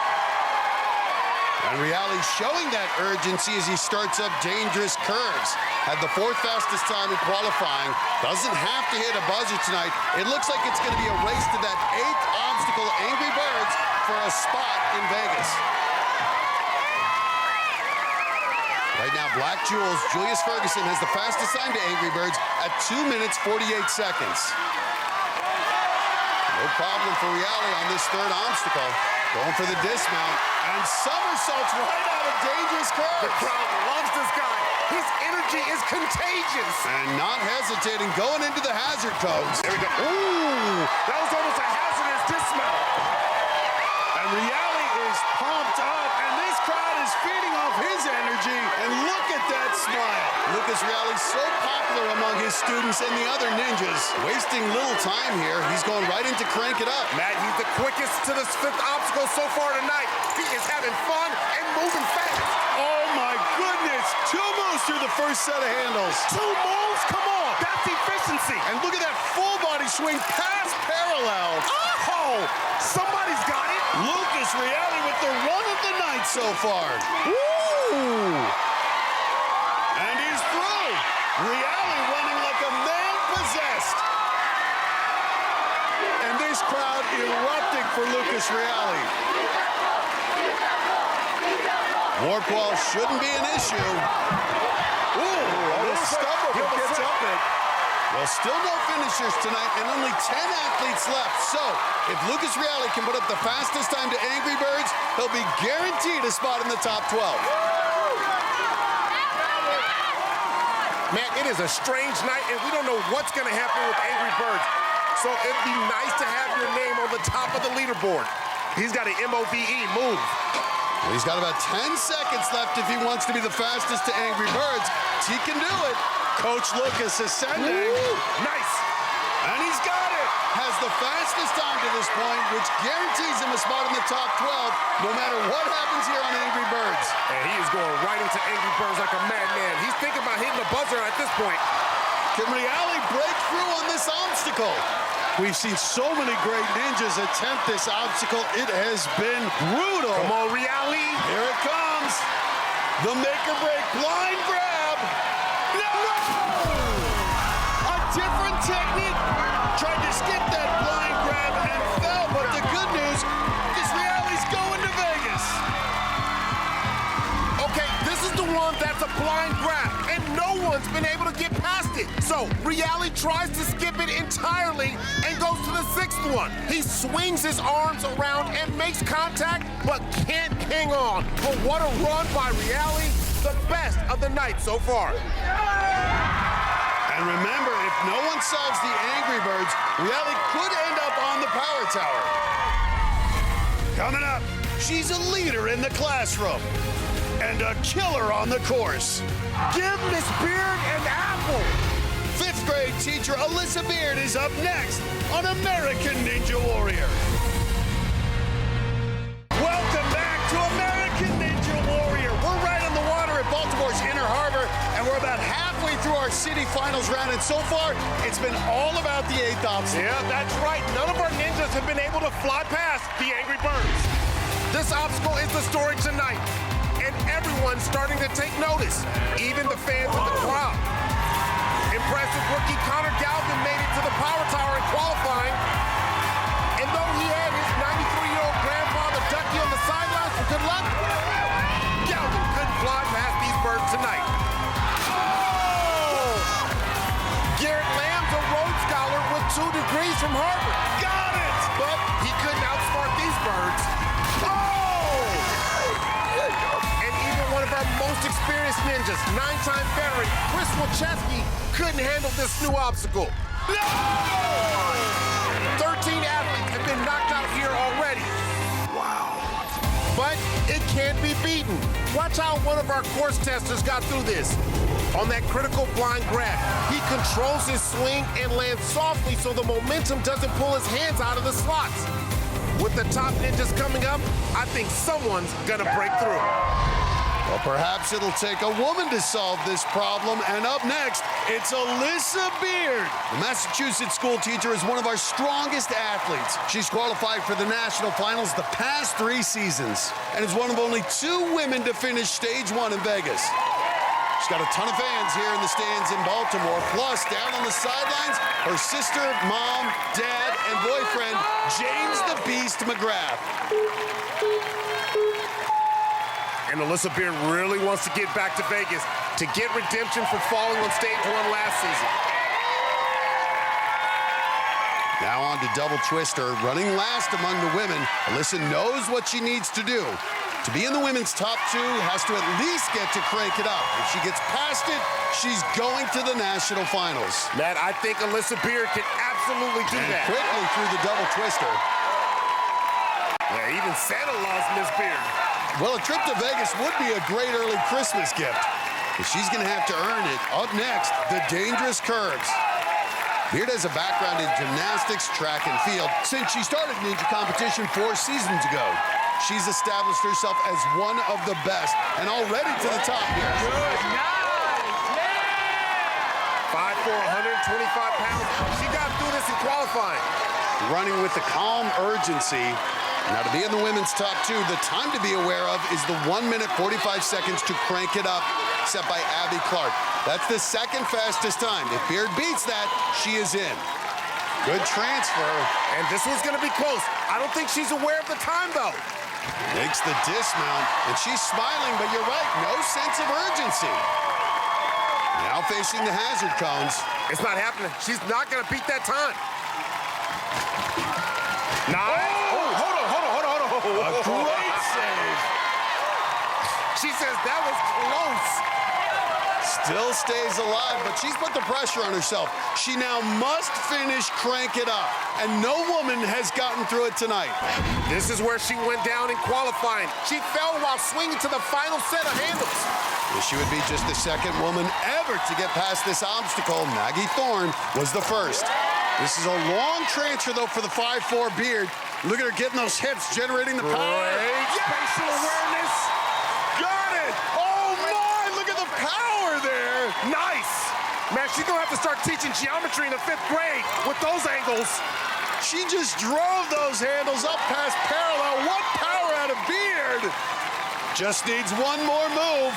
And Reale showing that urgency as he starts up dangerous curves. Had the 4th fastest time in qualifying. Doesn't have to hit a buzzer tonight. It looks like it's going to be a race to that 8th obstacle, Angry Birds, for a spot in Vegas. Right now, Black Jewels, Julius Ferguson has the fastest time to Angry Birds at 2 minutes, 48 seconds. No problem for Reale on this 3rd obstacle. Going for the dismount, and somersaults right out of dangerous curves. The crowd loves this guy. His energy is contagious. And not hesitating, going into the hazard cones. There we go. Ooh, that was almost a hazardous dismount. And Reale is pumped up, and this crowd is feeding off his energy. And look at that smile. Lucas Reale so popular among his students and the other ninjas. Wasting little time here. He's going right into crank it up. Matt, he's the quickest to this 5th obstacle so far tonight. He is having fun and moving fast. Oh my goodness. 2 moves through the first set of handles. 2 moves? Come on. That's efficiency. And look at that full body swing past parallel. Oh, somebody's got it. Lucas Reale with the run of the night so far. Woo! And he's through. Reale running like a man possessed. And this crowd erupting for Lucas Reale. Warp wall shouldn't be an issue. Ooh, a little stumble but gets up it. Well, still no finishers tonight and only 10 athletes left. So, if Lucas Reale can put up the fastest time to Angry Birds, he'll be guaranteed a spot in the top 12. Man, it is a strange night, and we don't know what's going to happen with Angry Birds. So it'd be nice to have your name on the top of the leaderboard. He's got an MOVE, move. Well, he's got about 10 seconds left if he wants to be the fastest to Angry Birds. He can do it. Coach Lucas ascending. Woo! Nice. And he's got it. Has the fastest time to this point, which guarantees him a spot in the top 12, no matter what happens here on Angry Birds. And he is going right into Angry Birds like a madman. He's thinking about hitting the buzzer at this point. Can Reale break through on this obstacle? We've seen so many great ninjas attempt this obstacle. It has been brutal. Come on, Reale. Here it comes. The make or break blind grab. No! A different technique. Tried to skip that blind grab and fell, but the good news is Reale's going to Vegas. Okay, this is the one that's a blind grab, and no one's been able to get past it. So Reale tries to skip it entirely and goes to the 6th one. He swings his arms around and makes contact, but can't hang on. But what a run by Reale, the best of the night so far. And remember, if no one solves the Angry Birds, Reale could end up on the power tower. Coming up, she's a leader in the classroom and a killer on the course. Give Miss Beard an apple. 5th grade teacher Alyssa Beard is up next on American Ninja Warrior. Welcome back to American Ninja Warrior. We're right on the water at Baltimore's Inner Harbor our city finals round, and so far, it's been all about the 8th obstacle. Yeah, that's right. None of our ninjas have been able to fly past the Angry Birds. This obstacle is the story tonight, and everyone's starting to take notice, even the fans in the crowd. Impressive rookie Connor Galvin made it to the power tower in qualifying, and though he had his 93-year-old grandfather Ducky on the sidelines for good luck, Galvin couldn't fly past these birds tonight. Oh! Garrett Lamb's a Rhodes Scholar with 2 degrees from Harvard. Got it! But he couldn't outsmart these birds. Oh! And even one of our most experienced ninjas, 9-time veteran Chris Wilczewski, couldn't handle this new obstacle. No! 13 athletes have been knocked out here already. Wow. But it can't be beaten. Watch how one of our course testers got through this. On that critical blind grab, he controls his swing and lands softly so the momentum doesn't pull his hands out of the slots. With the top ninjas coming up, I think someone's gonna break through. Well, perhaps it'll take a woman to solve this problem. And up next, it's Alyssa Beard. The Massachusetts school teacher is one of our strongest athletes. She's qualified for the national finals the past 3 seasons and is one of only 2 women to finish stage 1 in Vegas. She's got a ton of fans here in the stands in Baltimore. Plus, down on the sidelines, her sister, mom, dad, and boyfriend, James the Beast McGrath. And Alyssa Beard really wants to get back to Vegas to get redemption for falling on stage 1 last season. Now on to double twister. Running last among the women, Alyssa knows what she needs to do. To be in the women's top 2, has to at least get to crank it up. If she gets past it, she's going to the national finals. Matt, I think Alyssa Beard can absolutely do that. Quickly through the double twister. Yeah, even Santa loves Miss Beard. Well, a trip to Vegas would be a great early Christmas gift. But she's going to have to earn it. Up next, the dangerous curves. Beard has a background in gymnastics, track, and field since she started ninja competition 4 seasons ago. She's established herself as one of the best, and already to the top here. Good, nice, yeah! 5'4", 125 pounds. She got through this in qualifying. Running with the calm urgency. Now, to be in the women's top 2, the time to be aware of is the 1 minute 45 seconds to crank it up, set by Abby Clark. That's the 2nd fastest time. If Beard beats that, she is in. Good transfer. And this one's going to be close. I don't think she's aware of the time, though. Makes the dismount, and she's smiling, but you're right, no sense of urgency. Now facing the hazard cones. It's not happening. She's not going to beat that time. Nice. Oh, hold on. A great save. She says that was close. Still stays alive, but she's put the pressure on herself. She now must finish crank it up, and no woman has gotten through it tonight. This is where she went down in qualifying. She fell while swinging to the final set of handles. She would be just the 2nd woman ever to get past this obstacle. Maggie Thorne was the 1st. This is a long transfer, though, for the 5'4" Beard. Look at her getting those hips, generating the power. Great spatial awareness. Got it! Oh, my! Look at the power there! Nice! Man, she's gonna have to start teaching geometry in the 5th grade with those angles. She just drove those handles up past parallel. What power out of Beard! Just needs one more move.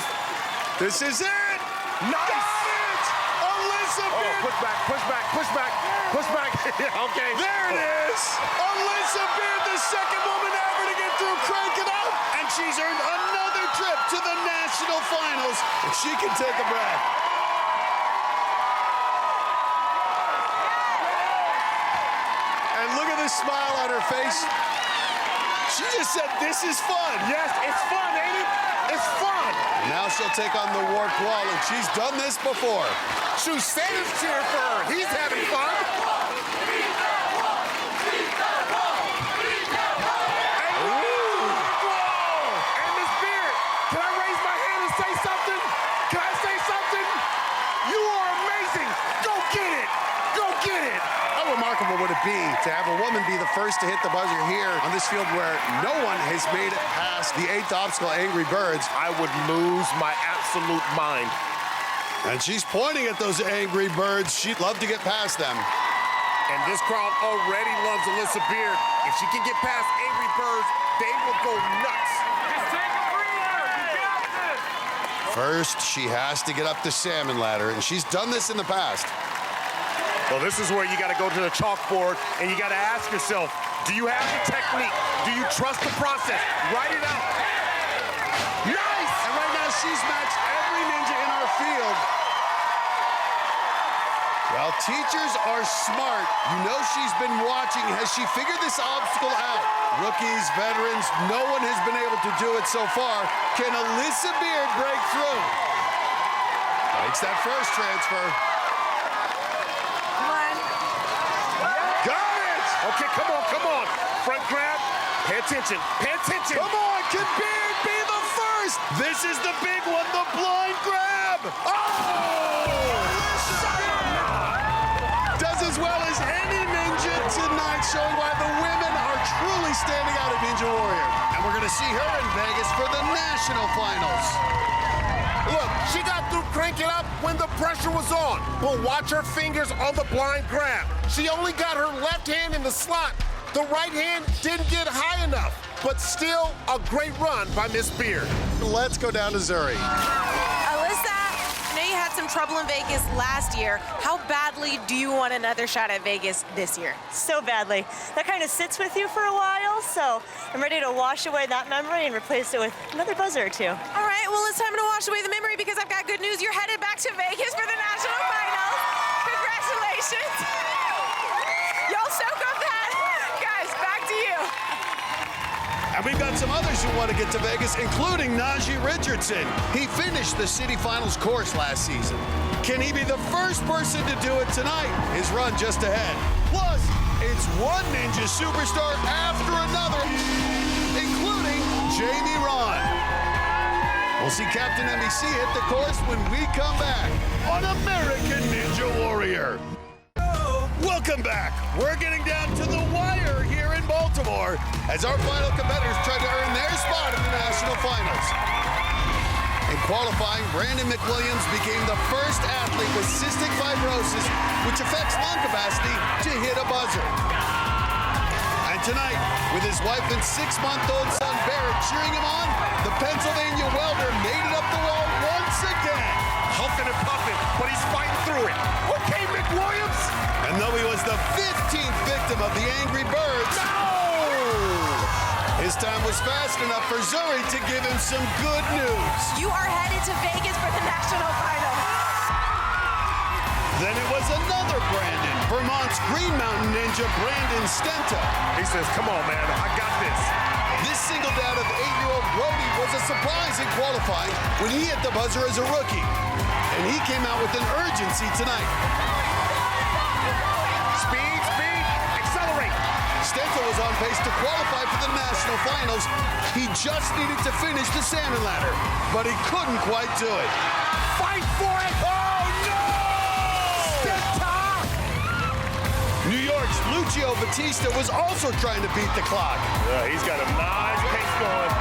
This is it! Nice! Got it! Alyssa Beard! Push back. Okay. There it is! Alyssa Beard, the 2nd woman ever to get through Crank It Up! And she's earned another trip to the national finals. And she can take a breath. And look at this smile on her face. She just said, this is fun. Yes, it's fun, ain't it? It's fun. Now she'll take on the warped wall, and she's done this before. Shoot, Santa's cheering for her. He's having fun. And Miss Beard, can I raise my hand and say something? Can I say something? You are amazing. Go get it. Go get it. How remarkable would it be to have a woman be the first to hit the buzzer here on this field where no one has made it past the 8th obstacle, Angry Birds? I would lose my absolute mind. And she's pointing at those angry birds. She'd love to get past them. And this crowd already loves Alyssa Beard. If she can get past angry birds, they will go nuts. Just take a breather. You got this. First, she has to get up the salmon ladder, and she's done this in the past. Well, this is where you got to go to the chalkboard, and you got to ask yourself, do you have the technique? Do you trust the process? Write it out. Nice! And right now, she's matched every ninja in our field. Well, teachers are smart. You know she's been watching. Has she figured this obstacle out? Rookies, veterans, no one has been able to do it so far. Can Alyssa Beard break through? Makes that first transfer. Come on. Got it! Okay, come on, come on. Front grab. Pay attention. Pay attention. Come on, can Beard be the first? This is the big one, the blind grab. Oh! Does as well as any ninja tonight, showing why the women are truly standing out at Ninja Warrior. And we're going to see her in Vegas for the national finals. Look, she got through cranking up when the pressure was on. But watch her fingers on the blind grab. She only got her left hand in the slot. The right hand didn't get high enough. But still, a great run by Miss Beard. Let's go down to Zuri. Alyssa, I know you had some trouble in Vegas last year. How badly do you want another shot at Vegas this year? So badly. That kind of sits with you for a while, so I'm ready to wash away that memory and replace it with another buzzer or two. All right, well, it's time to wash away the memory because I've got good news. You're headed back to Vegas for the national finals. Congratulations. Y'all soak up that. Guys, back to you. And we've got some others who want to get to Vegas, including Najee Richardson. He finished the City Finals course last season. Can he be the first person to do it tonight? His run just ahead. Plus, it's one ninja superstar after another, including Jamie Ron. We'll see Captain NBC hit the course when we come back on American Ninja Warrior. Welcome back. We're getting down to the wire here in Baltimore as our final competitors try to earn their spot in the national finals. In qualifying, Brandon McWilliams became the first athlete with cystic fibrosis, which affects lung capacity, to hit a buzzer. And tonight, with his wife and 6-month-old son Barrett cheering him on, the Pennsylvania welder made it up the wall once again. Huffing and puffing, but he's fighting through it. Okay, McWilliams. And though he was the 15th victim of the Angry Birds, his time was fast enough for Zuri to give him some good news. You are headed to Vegas for the national final. Then it was another Brandon, Vermont's Green Mountain Ninja, Brandon Stenta. He says, come on, man, I got this. This singled out of 8-year-old Brody was a surprise in qualifying when he hit the buzzer as a rookie. And he came out with an urgency tonight. Speed, speed, accelerate. Stenta was on pace to qualify for the national finals. He just needed to finish the salmon ladder, but he couldn't quite do it. Fight for it! Oh, no! Stenta! New York's Lucio Batista was also trying to beat the clock. Yeah, he's got a nice pace going.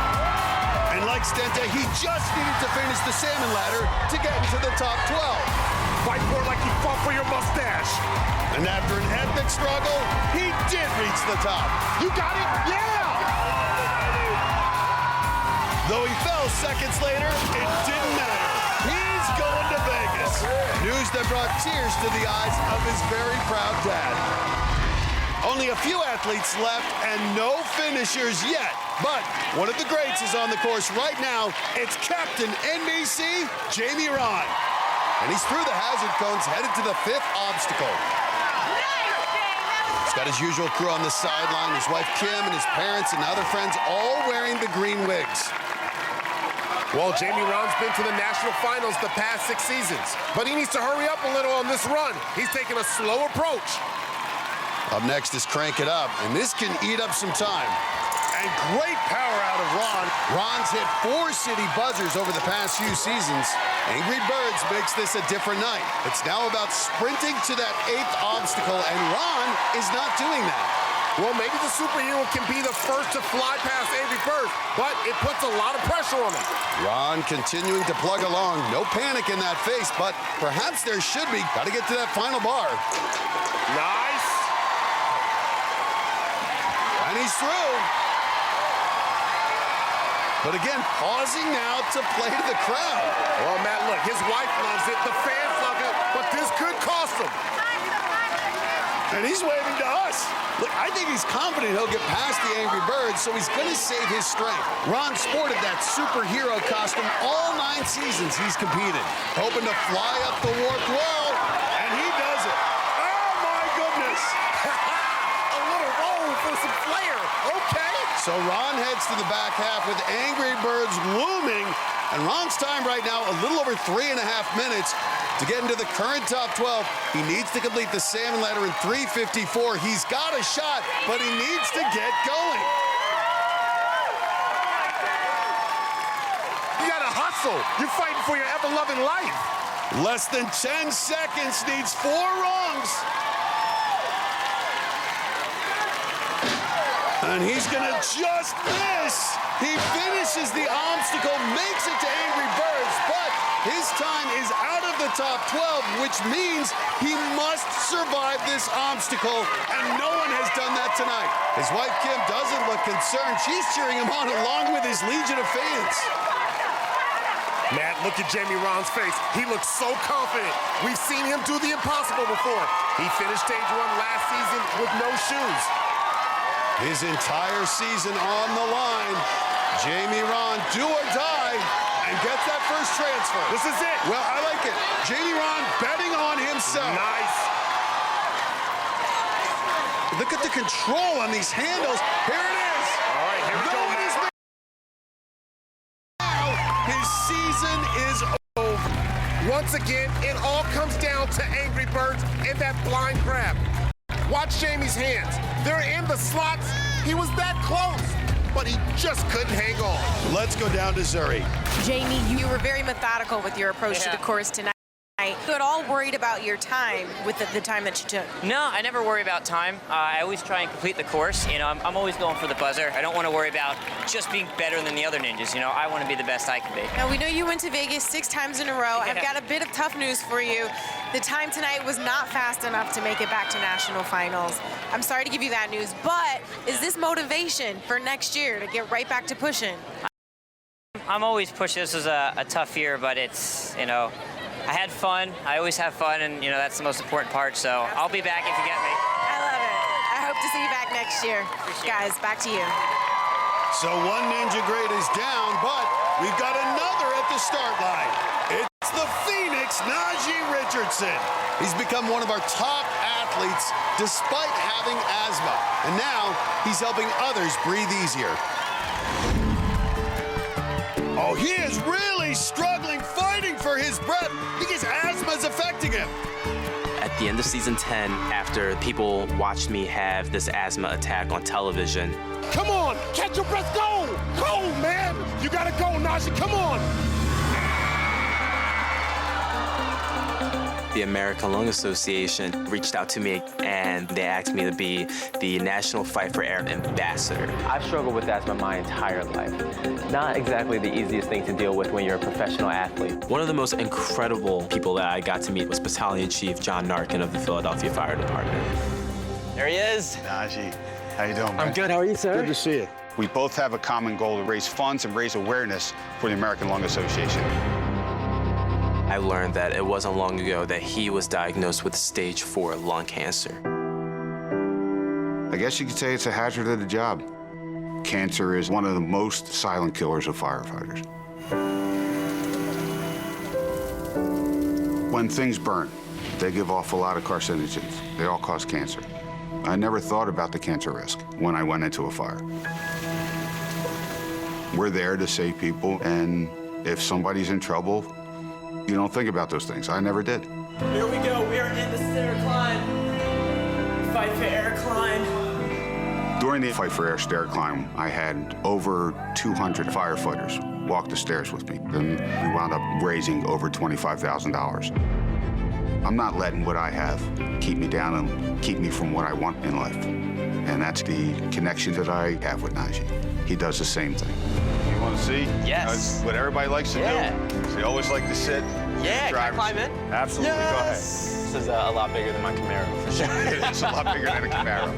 And like Stenta, he just needed to finish the salmon ladder to get into the top 12. Fight for it like you fought for your mustache. And after an epic struggle, he did reach the top. You got it? Yeah! Though he fell seconds later, it didn't matter. He's going to Vegas. News that brought tears to the eyes of his very proud dad. Only a few athletes left and no finishers yet. But one of the greats is on the course right now. It's Captain NBC, Jamie Ron. And he's through the hazard cones, headed to the 5th obstacle. He's got his usual crew on the sideline, his wife Kim and his parents and other friends all wearing the green wigs. Well, Jamie Ron's been to the national finals the past 6 seasons, but he needs to hurry up a little on this run. He's taking a slow approach. Up next is Crank It Up, and this can eat up some time. And great power out of Ron. Ron's hit 4 city buzzers over the past few seasons. Angry Birds makes this a different night. It's now about sprinting to that 8th obstacle, and Ron is not doing that. Well, maybe the superhero can be the first to fly past Angry Birds, but it puts a lot of pressure on him. Ron continuing to plug along. No panic in that face, but perhaps there should be. Got to get to that final bar. Nice. And he's through. But again, pausing now to play to the crowd. Well, Matt, look, his wife loves it, the fans love it, but this could cost him. And he's waving to us. Look, I think he's confident he'll get past the Angry Birds, so he's going to save his strength. Ron sported that superhero costume all 9 seasons he's competed, hoping to fly up the warped wall, and he does it. Oh, my goodness. A little roll for some flair. Okay. So Ron heads to the back half with Angry Birds looming, and Ron's time right now a little over 3.5 minutes. To get into the current top 12, he needs to complete the salmon ladder in 3:54. He's got a shot, but he needs to get going. You gotta hustle. You're fighting for your ever-loving life. Less than 10 seconds, needs 4 rungs. And he's gonna just miss. He finishes the obstacle, makes it to Angry Birds, but his time is out of the top 12, which means he must survive this obstacle, and no one has done that tonight. His wife, Kim, doesn't look concerned. She's cheering him on along with his legion of fans. Matt, look at Jamie Ron's face. He looks so confident. We've seen him do the impossible before. He finished stage 1 last season with no shoes. His entire season on the line. Jamie Ron, do or die, and gets that first transfer. This is it. Well, I like it. Jamie Ron betting on himself. Nice. Look at the control on these handles. Here it is. All right, here we go. Now, his season is over. Once again, it all comes down to Angry Birds and that blind grab. Watch Jamie's hands. They're in the slots. He was that close, but he just couldn't hang on. Let's go down to Zuri. Jamie, you were very methodical with your approach to the course tonight. You at all worried about your time with the time that you took? No, I never worry about time. I always try and complete the course. You know, I'm always going for the buzzer. I don't want to worry about just being better than the other ninjas. You know, I want to be the best I can be. Now, we know you went to Vegas 6 times in a row. Yeah. I've got a bit of tough news for you. The time tonight was not fast enough to make it back to national finals. I'm sorry to give you that news, but is this motivation for next year to get right back to pushing? I'm always pushing. This is a tough year, but it's, you know, I had fun. I always have fun, and, you know, that's the most important part. So I'll be back if you get me. I love it. I hope to see you back next year. Guys, back to you. So one Ninja grade is down, but we've got another at the start line. It's the Phoenix, Najee Richardson. He's become one of our top athletes despite having asthma. And now he's helping others breathe easier. Oh, he is really struggling, fighting for his breath because asthma is affecting him. At the end of season 10, after people watched me have this asthma attack on television. Come on, catch your breath, go! Go, man! You gotta go, Najee, come on! The American Lung Association reached out to me and they asked me to be the National Fight for Air Ambassador. I've struggled with asthma my entire life. Not exactly the easiest thing to deal with when you're a professional athlete. One of the most incredible people that I got to meet was Battalion Chief John Narkin of the Philadelphia Fire Department. There he is. Najee, how you doing, man? I'm good, how are you, sir? Good to see you. We both have a common goal to raise funds and raise awareness for the American Lung Association. I learned that it wasn't long ago that he was diagnosed with stage 4 lung cancer. I guess you could say it's a hazard of the job. Cancer is one of the most silent killers of firefighters. When things burn, they give off a lot of carcinogens. They all cause cancer. I never thought about the cancer risk when I went into a fire. We're there to save people, and if somebody's in trouble, you don't think about those things. I never did. Here we go. We are in the stair climb. Fight for air climb. During the Fight for Air stair climb, I had over 200 firefighters walk the stairs with me. And we wound up raising over $25,000. I'm not letting what I have keep me down and keep me from what I want in life. And that's the connection that I have with Najee. He does the same thing. You want to see? Yes. That's what everybody likes to do. So they always like to sit. Yeah, can I climb in? Absolutely, Yes. go ahead. This is a lot bigger than my Camaro, for sure. It's a lot bigger than a Camaro.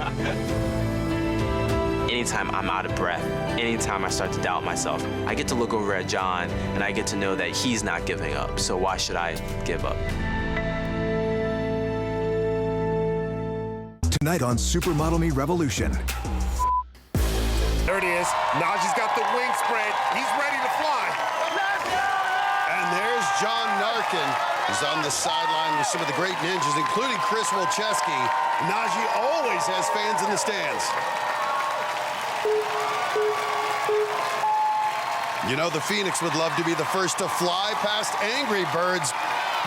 Anytime I'm out of breath, anytime I start to doubt myself, I get to look over at John and I get to know that he's not giving up. So why should I give up? Tonight on Supermodel Me Revolution. There it is. Najee's got the wing spread. He's ready to fly. And there's John Narkin. He's on the sideline with some of the great ninjas, including Chris Wilczewski. Najee always has fans in the stands. You know, the Phoenix would love to be the first to fly past Angry Birds,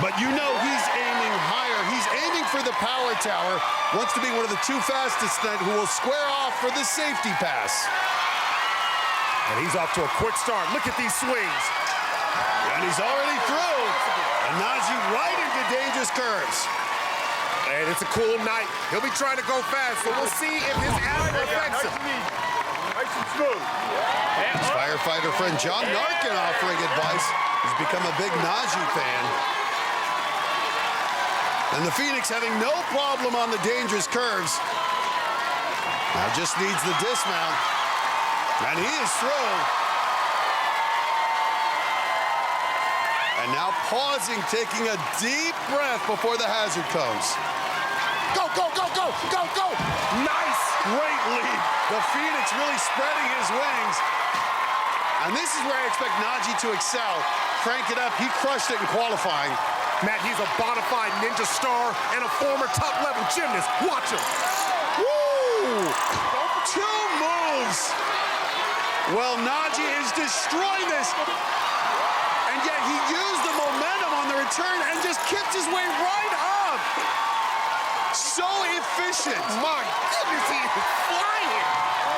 but you know he's aiming higher. He's aiming for the power tower. Wants to be one of the 2 fastest tonight who will square off for the safety pass. And he's off to a quick start. Look at these swings. And he's already through. And Najee right into dangerous curves. And it's a cool night. He'll be trying to go fast, so we'll see if his arrow affects him. Nice and smooth. His firefighter friend John Narkin offering advice. He's become a big Najee fan. And the Phoenix having no problem on the dangerous curves. Now just needs the dismount. And he is through. And now pausing, taking a deep breath before the hazard comes. Go, go, go, go, go, go! Nice! Great lead. The Phoenix really spreading his wings. And this is where I expect Najee to excel. Crank it up. He crushed it in qualifying. Matt, he's a bona fide ninja star and a former top-level gymnast. Watch him. Woo! 2 moves. Well, Najee is destroying this. And yet he used the momentum on the return and just kicked his way right up. So efficient. My goodness, he is flying.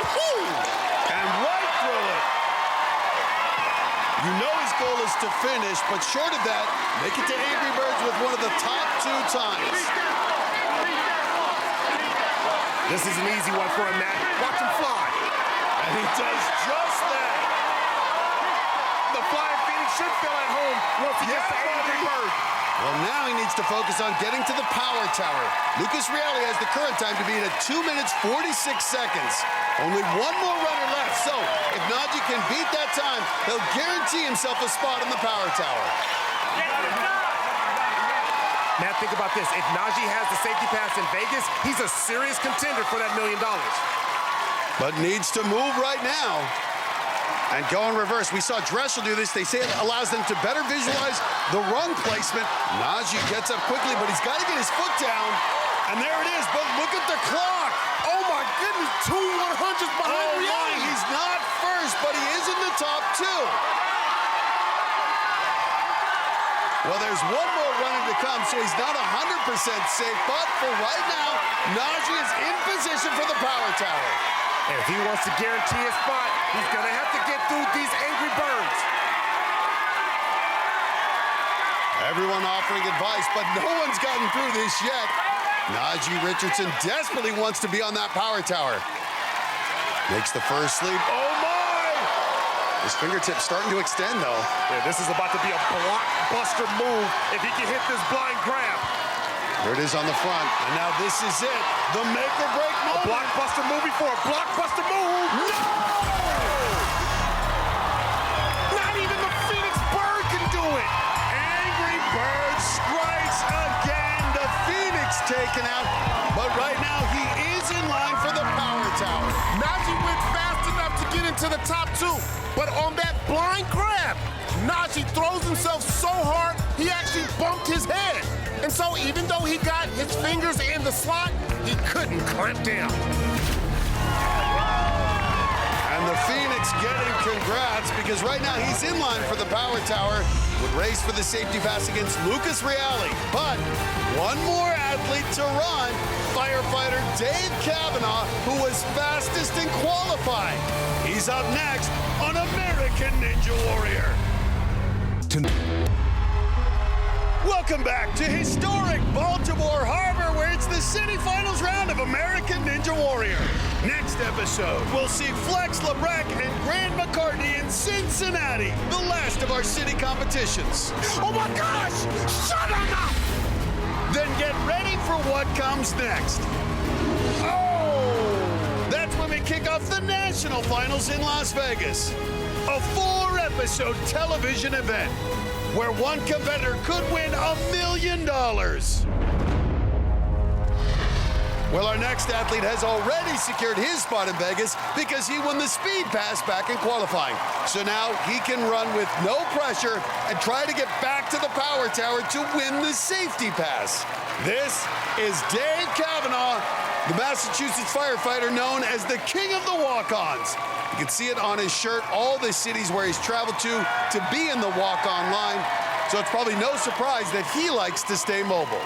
Woo! And right through it. You know his goal is to finish, but short of that, make it to Angry Birds with one of the top 2 times. This is an easy one for him, Matt. Watch him fly. And he does just that. The Flying Phoenix should feel at home once he gets to Angry Bird. Well, now he needs to focus on getting to the power tower. Lucas Reale has the current time to beat at 2 minutes, 46 seconds. Only 1 more runner left, so if Najee can beat that time, he'll guarantee himself a spot in the power tower. Matt, think about this. If Najee has the safety pass in Vegas, he's a serious contender for that $1 million. But needs to move right now. And go in reverse. We saw Dressel do this. They say it allows them to better visualize the rung placement. Najee gets up quickly, but he's got to get his foot down. And there it is, but look at the clock. Oh my goodness, 2 100s behind Reale. He's not first, but he is in the top 2. Well, there's 1 more runner to come, so he's not 100% safe. But for right now, Najee is in position for the power tower. And if he wants to guarantee a spot, he's going to have to get through these Angry Birds. Everyone offering advice, but no one's gotten through this yet. Najee Richardson desperately wants to be on that power tower. Makes the first leap. Oh, my! His fingertips starting to extend, though. Yeah, this is about to be a blockbuster move if he can hit this blind grab. There it is on the front. And now this is it. The make-or-break moment. A blockbuster move before a blockbuster move. No! Not even the Phoenix Bird can do it. Angry Bird strikes again. The Phoenix taken out. But right now, he is in line for the power tower. Najee went fast enough to get into the top 2. But on that blind grab, Najee throws himself so hard, he actually bumped his head. And so even though he got his fingers in the slot, he couldn't clamp down. And the Phoenix getting congrats because right now he's in line for the power tower. Would race for the safety pass against Lucas Reale. But 1 more athlete to run, firefighter Dave Kavanaugh, who was fastest in qualifying. He's up next on American Ninja Warrior. Welcome back to historic Baltimore Harbor, where it's the city finals round of American Ninja Warrior. Next episode, we'll see Flex LeBrec and Grant McCartney in Cincinnati, the last of our city competitions. Oh my gosh! Shut up! Then get ready for what comes next. Oh! That's when we kick off the national finals in Las Vegas. A 4-episode television event where one competitor could win $1 million. Well, our next athlete has already secured his spot in Vegas because he won the speed pass back in qualifying. So now he can run with no pressure and try to get back to the power tower to win the safety pass. This is Dave Kavanaugh, the Massachusetts firefighter known as the King of the Walk-Ons. You can see it on his shirt, all the cities where he's traveled to be in the walk-on line. So it's probably no surprise that he likes to stay mobile.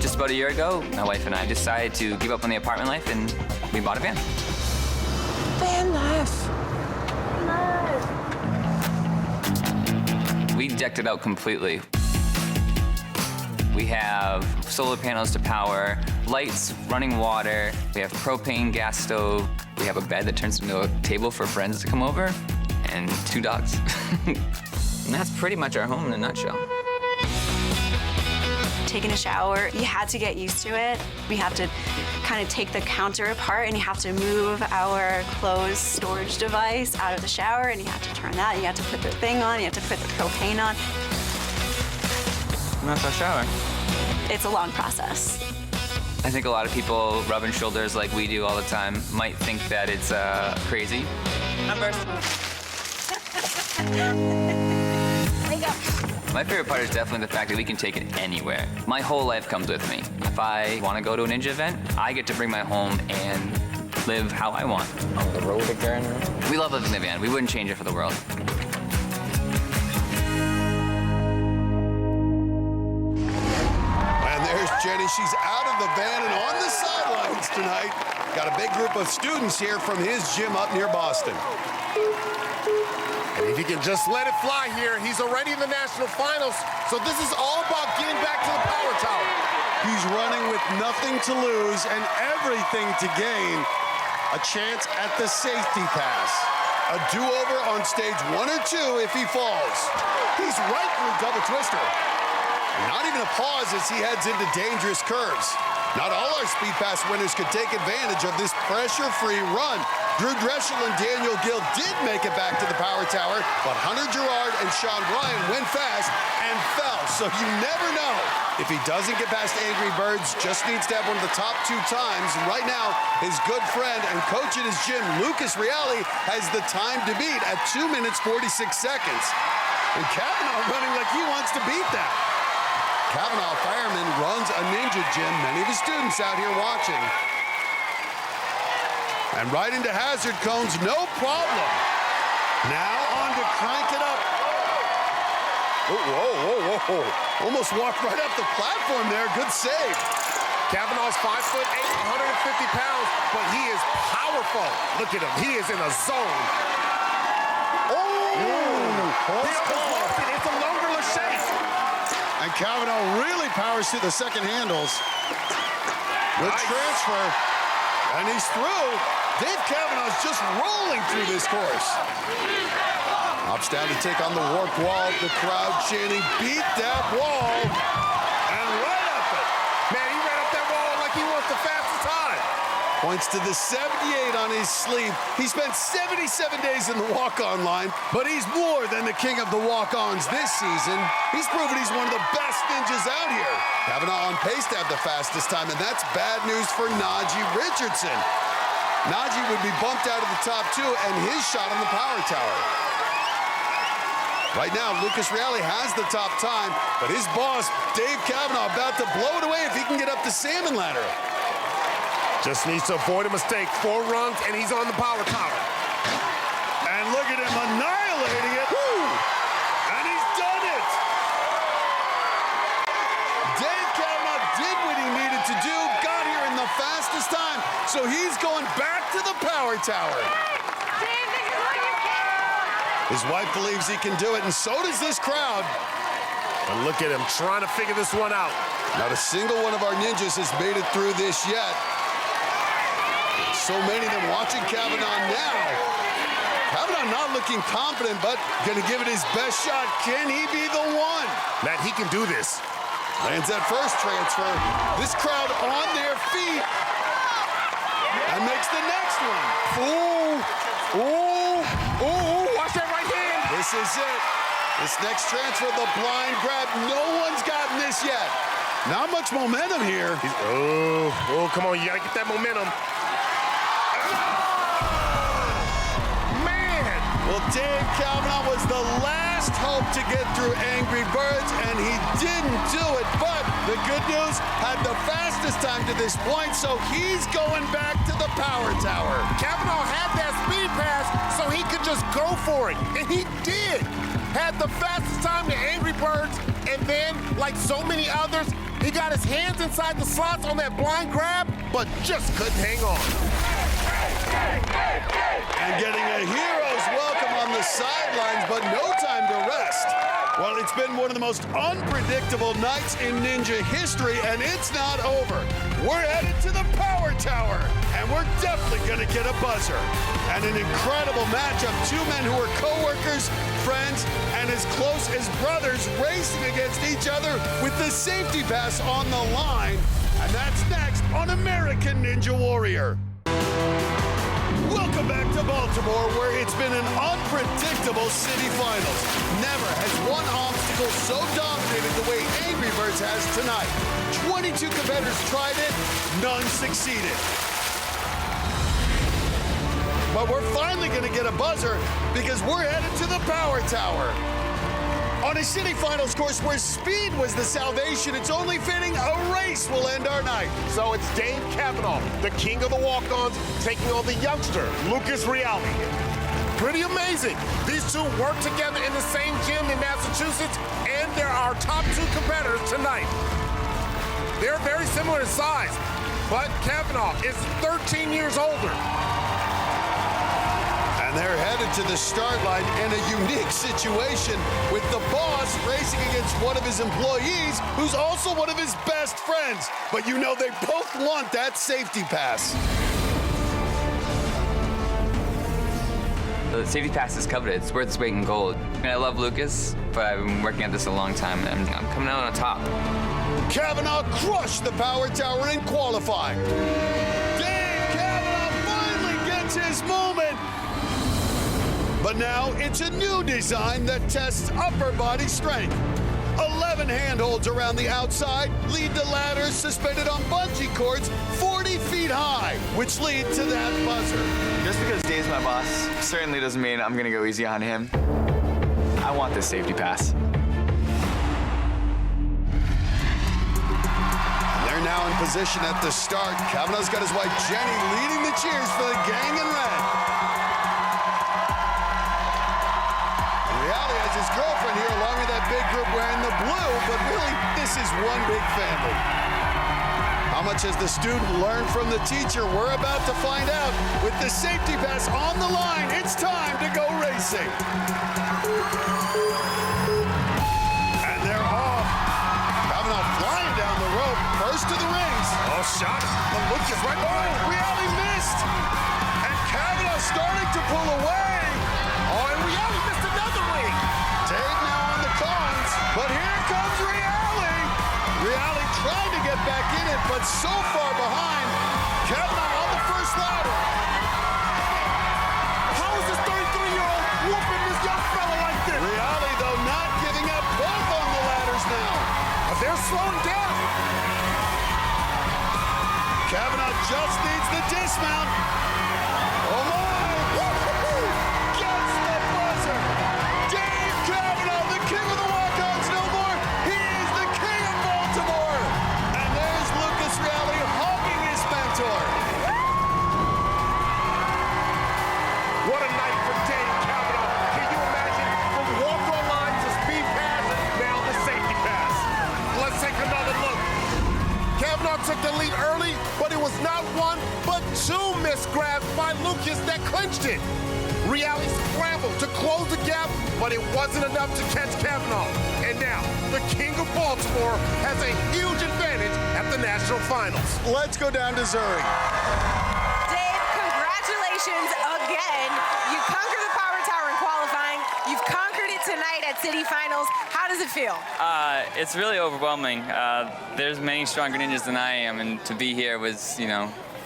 Just about a year ago, my wife and I decided to give up on the apartment life, and we bought a van. Van life. We decked it out completely. We have solar panels to power, lights, running water. We have propane gas stove. We have a bed that turns into a table for friends to come over, and 2 dogs. And that's pretty much our home in a nutshell. Taking a shower, you had to get used to it. We have to kind of take the counter apart, and you have to move our clothes storage device out of the shower, and you have to turn that, and you have to put the thing on, you have to put the propane on. And that's our shower. It's a long process. I think a lot of people rubbing shoulders like we do all the time might think that it's crazy. My favorite part is definitely the fact that we can take it anywhere. My whole life comes with me. If I want to go to a ninja event, I get to bring my home and live how I want. On the road again? We love living in the van. We wouldn't change it for the world. And there's Jenny. She's out of the van and on the sidelines tonight. Got a big group of students here from his gym up near Boston. And if he can just let it fly here, he's already in the national finals. So this is all about getting back to the power tower. He's running with nothing to lose and everything to gain. A chance at the safety pass. A do-over on stage 1 or 2 if he falls. He's right through double twister. Not even a pause as he heads into dangerous curves. Not all our Speed Pass winners could take advantage of this pressure-free run. Drew Dreschel and Daniel Gill did make it back to the power tower, but Hunter Gerard and Sean Bryan went fast and fell, so you never know. If he doesn't get past Angry Birds, just needs to have one of the top 2 times. And right now, his good friend and coach at his gym, Lucas Reale, has the time to beat at 2 minutes, 46 seconds. And Kavanaugh running like he wants to beat that. Kavanaugh Fireman runs a ninja gym. Many of his students out here watching. And right into hazard cones, no problem. Now on to crank it up. Oh, whoa, whoa, whoa. Almost walked right up the platform there. Good save. Kavanaugh's 5'8", 150 pounds, but he is powerful. Look at him. He is in a zone. Oh! He almost lost it. It's a numberless shake. And Kavanaugh really powers through the second handles. Good transfer. And he's through. Dave Kavanaugh's just rolling through this course. Hops down to take on the warped wall. The crowd chanting, beat that wall. And right up it. Man, he ran up that wall like he wants the fastest time. Points to the 78 on his sleeve. He spent 77 days in the walk-on line, but he's more than the king of the walk-ons this season. He's proven he's one of the best ninjas out here. Kavanaugh on pace to have the fastest time, and that's bad news for Najee Richardson. Najee would be bumped out of the top 2 and his shot on the power tower. Right now, Lucas Reale has the top time, but his boss, Dave Kavanaugh, about to blow it away if he can get up the salmon ladder. Just needs to avoid a mistake. 4 rungs, and he's on the power tower. And look at him annihilating it. Woo! And he's done it! Dave Kavanaugh did what he needed to do, got here in the fastest time, so he's going back to the power tower. Dave, this is what you get. His wife believes he can do it, and so does this crowd. And look at him trying to figure this one out. Not a single one of our ninjas has made it through this yet. So many of them watching Kavanaugh now. Kavanaugh not looking confident, but gonna give it his best shot. Can he be the one? Matt, he can do this. Lands that first transfer. This crowd on their feet. And makes the next one. Ooh, ooh, ooh, watch that right hand. This is it. This next transfer, the blind grab. No one's gotten this yet. Not much momentum here. Oh, come on, you gotta get that momentum. Well, Dave Kavanaugh was the last hope to get through Angry Birds, and he didn't do it. But the good news, had the fastest time to this point, so he's going back to the power tower. Kavanaugh had that speed pass, so he could just go for it, and he did. Had the fastest time to Angry Birds, and then, like so many others, he got his hands inside the slots on that blind grab, but just couldn't hang on. And getting a hero's welcome on the sidelines, but no time to rest. Well, it's been one of the most unpredictable nights in Ninja history, and it's not over. We're headed to the power tower, and we're definitely gonna get a buzzer. And an incredible matchup, two men who are co-workers, friends, and as close as brothers racing against each other with the safety pass on the line. And that's next on American Ninja Warrior. Welcome back to Baltimore, where it's been an unpredictable city finals. Never has one obstacle so dominated the way Angry Birds has tonight. 22 competitors tried it, none succeeded. But we're finally going to get a buzzer because we're headed to the power tower. On a city finals course where speed was the salvation, it's only fitting a race will end our night. So it's Dave Kavanaugh, the king of the walk-ons, taking on the youngster, Lucas Reality. Pretty amazing. These two work together in the same gym in Massachusetts, and they're our top two competitors tonight. They're very similar in size, but Kavanaugh is 13 years older. And they're headed to the start line in a unique situation with the boss racing against one of his employees who's also one of his best friends. But you know they both want that safety pass. The safety pass is coveted. It's worth its weight in gold. And I love Lucas, but I've been working at this a long time, and I'm coming out on top. Kavanaugh crushed the power tower in qualifying. Dave Kavanaugh finally gets his moment. But now it's a new design that tests upper body strength. 11 handholds around the outside lead to ladders suspended on bungee cords 40 feet high, which lead to that buzzer. Just because Dave's my boss certainly doesn't mean I'm gonna go easy on him. I want this safety pass. They're now in position at the start. Kavanaugh's got his wife Jenny leading the cheers for the gang in red. Reality has his girlfriend here along with that big group wearing the blue, but really, this is one big family. How much has the student learned from the teacher? We're about to find out. With the safety pass on the line, it's time to go racing. And they're off. Kavanaugh flying down the rope, first to the rings. Oh, shot. The look is right behind him. Reality missed. And Kavanaugh starting to pull away. Oh, and Reality missed another ring. Dave now on the cones, but here comes Reality. Reality trying to get back in it, but so far behind. Kavanaugh on the first ladder. How is this 33-year-old whooping this young fella like this? Reality, though, not giving up, both on the ladders now. But they're slowing down. Kavanaugh just needs the dismount. Oh, my. Gets the buzzer. Dave Kavanaugh, the king of the walk-ons, no more. He is the king of Baltimore. And there's Lucas Reality hugging his mentor. What a night for Dave Kavanaugh. Can you imagine? From walk-on line to speed pass, now the safety pass. Let's take another look. Kavanaugh took the lead early, but it was not one, but two missed grabs by Lucas that clinched it. Reality scrambled to close the gap, but it wasn't enough to catch Kavanaugh. And now, the King of Baltimore has a huge advantage at the national finals. Let's go down to Zuri. Dave, congratulations again. You conquered the Power Tower in qualifying. You've conquered it tonight at City Finals. How does it feel? It's really overwhelming. There's many stronger ninjas than I am, and to be here was,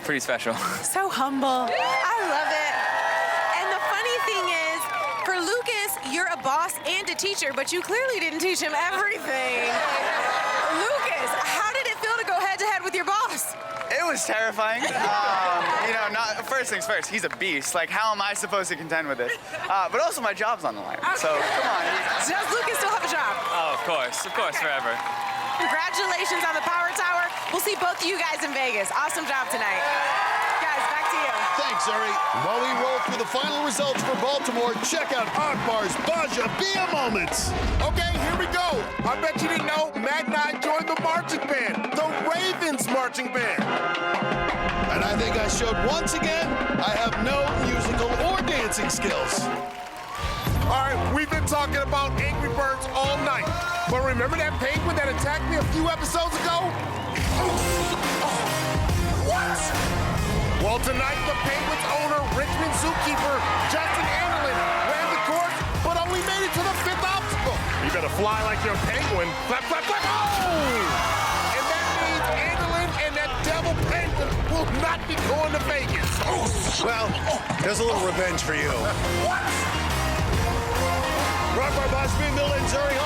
pretty special. So humble. I love it. And the funny thing is, for Lucas, you're a boss and a teacher, but you clearly didn't teach him everything. Lucas, how did it feel to go head-to-head with your boss? It was terrifying. First things first, he's a beast. Like, how am I supposed to contend with this? But also, my job's on the line. So, come on. Does Lucas still have a job? Oh, of course, forever. Congratulations on the Power Tower. We'll see both of you guys in Vegas. Awesome job tonight. Guys, back to you. Thanks, Zuri. While we roll through the final results for Baltimore, check out Akbar's Baja Bia moments. Okay, here we go. I bet you didn't know Matt and I joined the marching band, the Ravens marching band. And I think I showed once again I have no musical or dancing skills. All right, we've been talking about Angry Birds all night. But remember that penguin that attacked me a few episodes ago? What? Well, tonight, the Penguins owner, Richmond zookeeper Justin Anderlin, ran the course, but only made it to the 5th obstacle. You better fly like you're a penguin. Flap, flap, flap. Oh! And that means Anderlin and that devil penguin will not be going to Vegas. Well, there's a little revenge for you. What? Rock Bar Boss, Mill, and Zuri